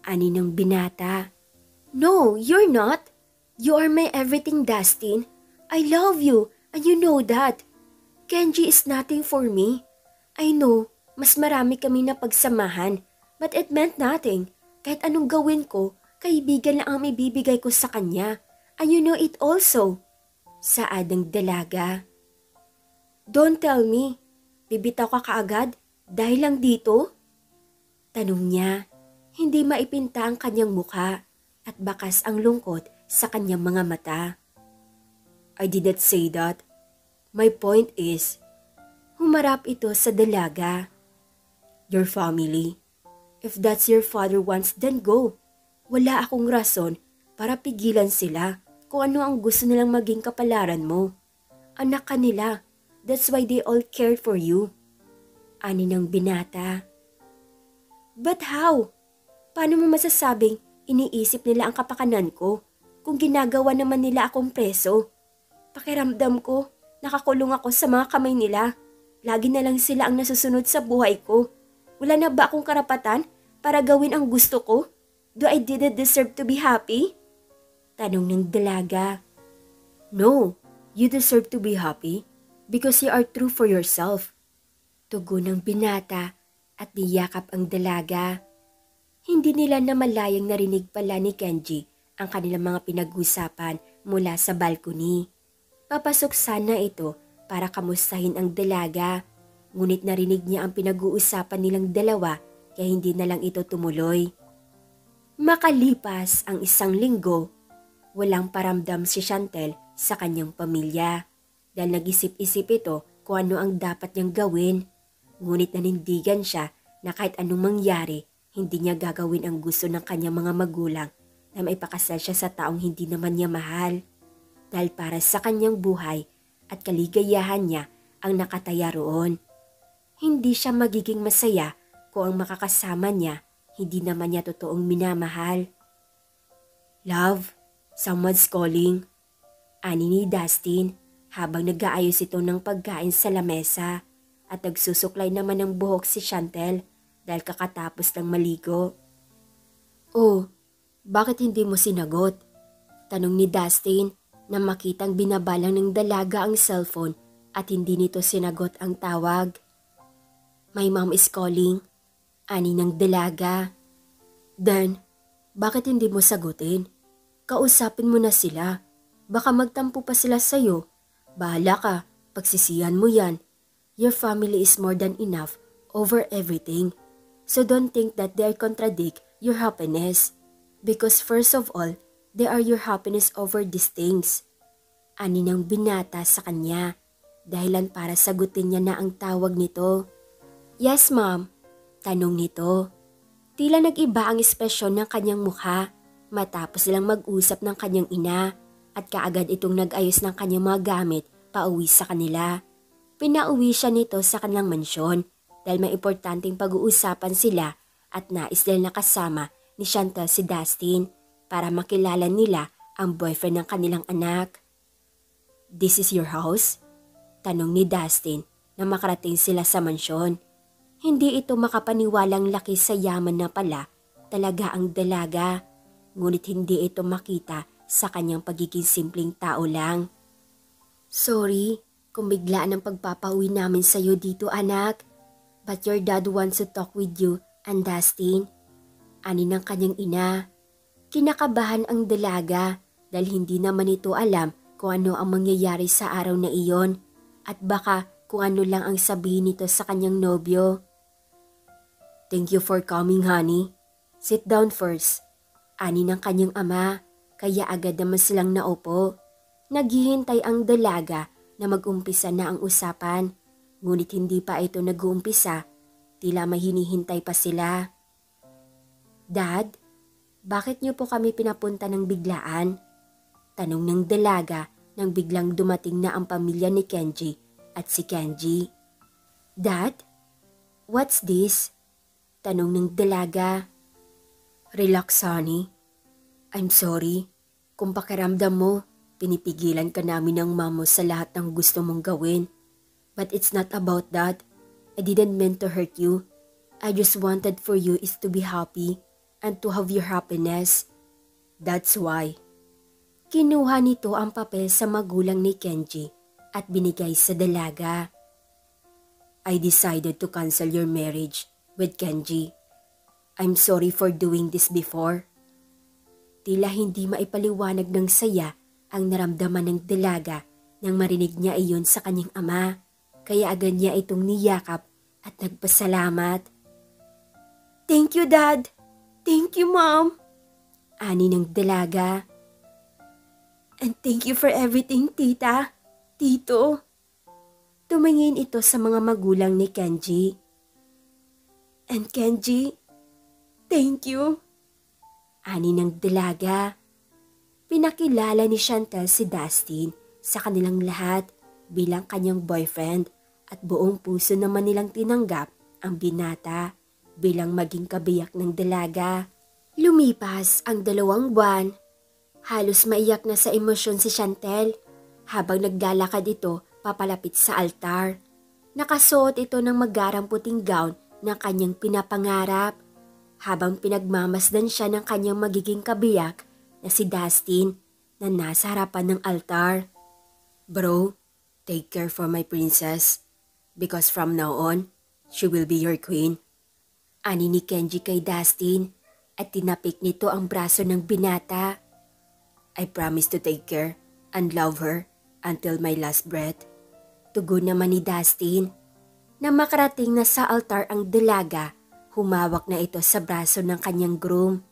Ani ng binata. No, you're not. You are my everything, Dustin. I love you, and you know that. Kenji is nothing for me. I know, mas marami kami na pagsamahan, but it meant nothing. Kahit anong gawin ko, kaibigan lang ang may bibigay ko sa kanya. And you know it also. Saad ng dalaga. Don't tell me. Bibitaw ka kaagad dahil lang dito? Tanong niya. Hindi maipinta ang kanyang mukha at bakas ang lungkot sa kanyang mga mata. I didn't say that. My point is, humarap ito sa dalaga. Your family. If that's your father wants, then go. Wala akong rason para pigilan sila kung ano ang gusto nilang maging kapalaran mo. Anak ka nila. That's why they all cared for you. Ani ng binata. But how? Paano mo masasabing iniisip nila ang kapakanan ko kung ginagawa naman nila akong preso? Pakiramdam ko, nakakulong ako sa mga kamay nila. Lagi na lang sila ang nasusunod sa buhay ko. Wala na ba akong karapatan para gawin ang gusto ko? Do I didn't deserve to be happy? Tanong ng dalaga. No, you deserve to be happy because you are true for yourself. Tugon ng binata at niyakap ang dalaga. Hindi nila namalayang narinig pala ni Kenji ang kanilang mga pinag-usapan mula sa balcony. Papasok sana ito para kamustahin ang dalaga, ngunit narinig niya ang pinag-uusapan nilang dalawa kaya hindi na lang ito tumuloy. Makalipas ang 1 linggo, walang paramdam si Chantel sa kanyang pamilya dahil nag-isip-isip ito kung ano ang dapat niyang gawin. Ngunit nanindigan siya na kahit anong mangyari, hindi niya gagawin ang gusto ng kanyang mga magulang na maipakasal siya sa taong hindi naman niya mahal. Dahil para sa kanyang buhay at kaligayahan niya ang nakataya roon. Hindi siya magiging masaya kung ang makakasama niya hindi naman niya totoong minamahal. Love, someone's calling. Ani ni Dustin habang nag-aayos ito ng pagkain sa lamesa at nagsusuklay naman ng buhok si Chantel dahil kakatapos ng maligo. Oh, bakit hindi mo sinagot? Tanong ni Dustin na makitang binabalang ng dalaga ang cellphone at hindi nito sinagot ang tawag. My mom is calling. Ani ng dalaga. Then, bakit hindi mo sagutin? Kausapin mo na sila. Baka magtampo pa sila sa'yo. Bahala ka, pagsisihan mo yan. Your family is more than enough over everything. So don't think that they contradict your happiness. Because first of all, they are your happiness over these things. Ani ng binata sa kanya, dahilan para sagutin niya na ang tawag nito. Yes, ma'am. Tanong nito. Tila nag-iba ang espresyon ng kanyang mukha matapos silang mag-usap ng kanyang ina at kaagad itong nag-ayos ng kanyang mga gamit pauwi sa kanila. Pinauwi siya nito sa kanilang mansyon dahil may importanteng pag-uusapan sila at nais nila nakasama ni Chantel si Dustin para makilala nila ang boyfriend ng kanilang anak. This is your house? Tanong ni Dustin na makarating sila sa mansyon. Hindi ito makapaniwalang laki sa yaman na pala talaga ang dalaga, ngunit hindi ito makita sa kanyang pagiging simpleng tao lang. Sorry kung biglaan ang pagpapauwi namin sa iyo dito anak, but your dad wants to talk with you and Dustin. Ani ng kanyang ina. Kinakabahan ang dalaga dahil hindi naman ito alam kung ano ang mangyayari sa araw na iyon at baka kung ano lang ang sabihin nito sa kanyang nobyo. Thank you for coming, honey. Sit down first. Ani ng kanyang ama, kaya agad naman silang naupo. Naghihintay ang dalaga na mag-umpisa na ang usapan, ngunit hindi pa ito nag-uumpisa, tila may hinihintay pa sila. Dad, bakit niyo po kami pinapunta ng biglaan? Tanong ng dalaga nang biglang dumating na ang pamilya ni Kenji at si Kenji. Dad, what's this? Tanong ng dalaga. Relax, honey. I'm sorry. Kung pakiramdam mo, pinipigilan ka namin ng mama sa lahat ng gusto mong gawin. But it's not about that. I didn't mean to hurt you. I just wanted for you is to be happy and to have your happiness. That's why. Kinuha nito ang papel sa magulang ni Kenji at binigay sa dalaga. I decided to cancel your marriage with Kenji. I'm sorry for doing this before. Tila hindi maipaliwanag ng saya ang naramdaman ng dalaga nang marinig niya iyon sa kanyang ama, kaya agad niya itong niyakap at nagpasalamat. Thank you, Dad. Thank you, Mom. Ani ng dalaga. And thank you for everything, Tita. Tito. Tumingin ito sa mga magulang ni Kenji. And Kenji, thank you. Ani ng dalaga. Pinakilala ni Chantel si Dustin sa kanilang lahat bilang kanyang boyfriend at buong puso naman nilang tinanggap ang binata bilang maging kabiyak ng dalaga. Lumipas ang 2 buwan. Halos maiyak na sa emosyon si Chantel habang naglalakad ito papalapit sa altar. Nakasuot ito ng magarang puting gown na kanyang pinapangarap habang pinagmamasdan siya ng kanyang magiging kabiyak na si Dustin na nasa harapan ng altar. Bro, take care for my princess because from now on, she will be your queen. Ani ni Kenji kay Dustin at tinapik nito ang braso ng binata. I promise to take care and love her until my last breath. Tugon naman ni Dustin. Na makarating na sa altar ang dalaga, humawak na ito sa braso ng kanyang groom.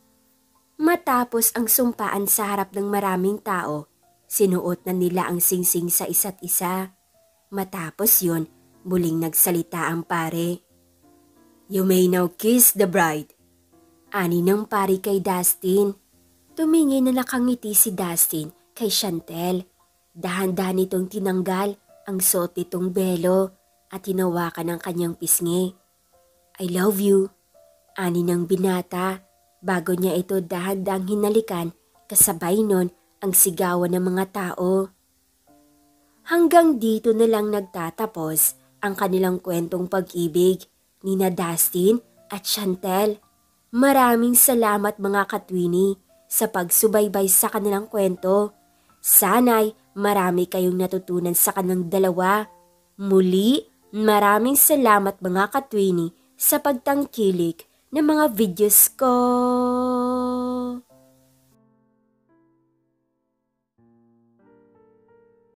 Matapos ang sumpaan sa harap ng maraming tao, sinuot na nila ang singsing sa isa't isa. Matapos yun, muling nagsalita ang pare. You may now kiss the bride. Ani ng pare kay Dustin. Tumingin na nakangiti si Dustin kay Chantel. Dahan-dahan itong tinanggal ang suot nitong belo at hinawakan ang kanyang pisngi. I love you. Ani ng binata bago niya ito dahan-dahang hinalikan kasabay nun ang sigawan ng mga tao. Hanggang dito na lang nagtatapos ang kanilang kwentong pag-ibig ni na Dustin at Chantel. Maraming salamat mga katwini sa pagsubaybay sa kanilang kwento. Sana'y marami kayong natutunan sa kanilang dalawa. Muli, maraming salamat mga katwini sa pagtangkilik ng mga videos ko.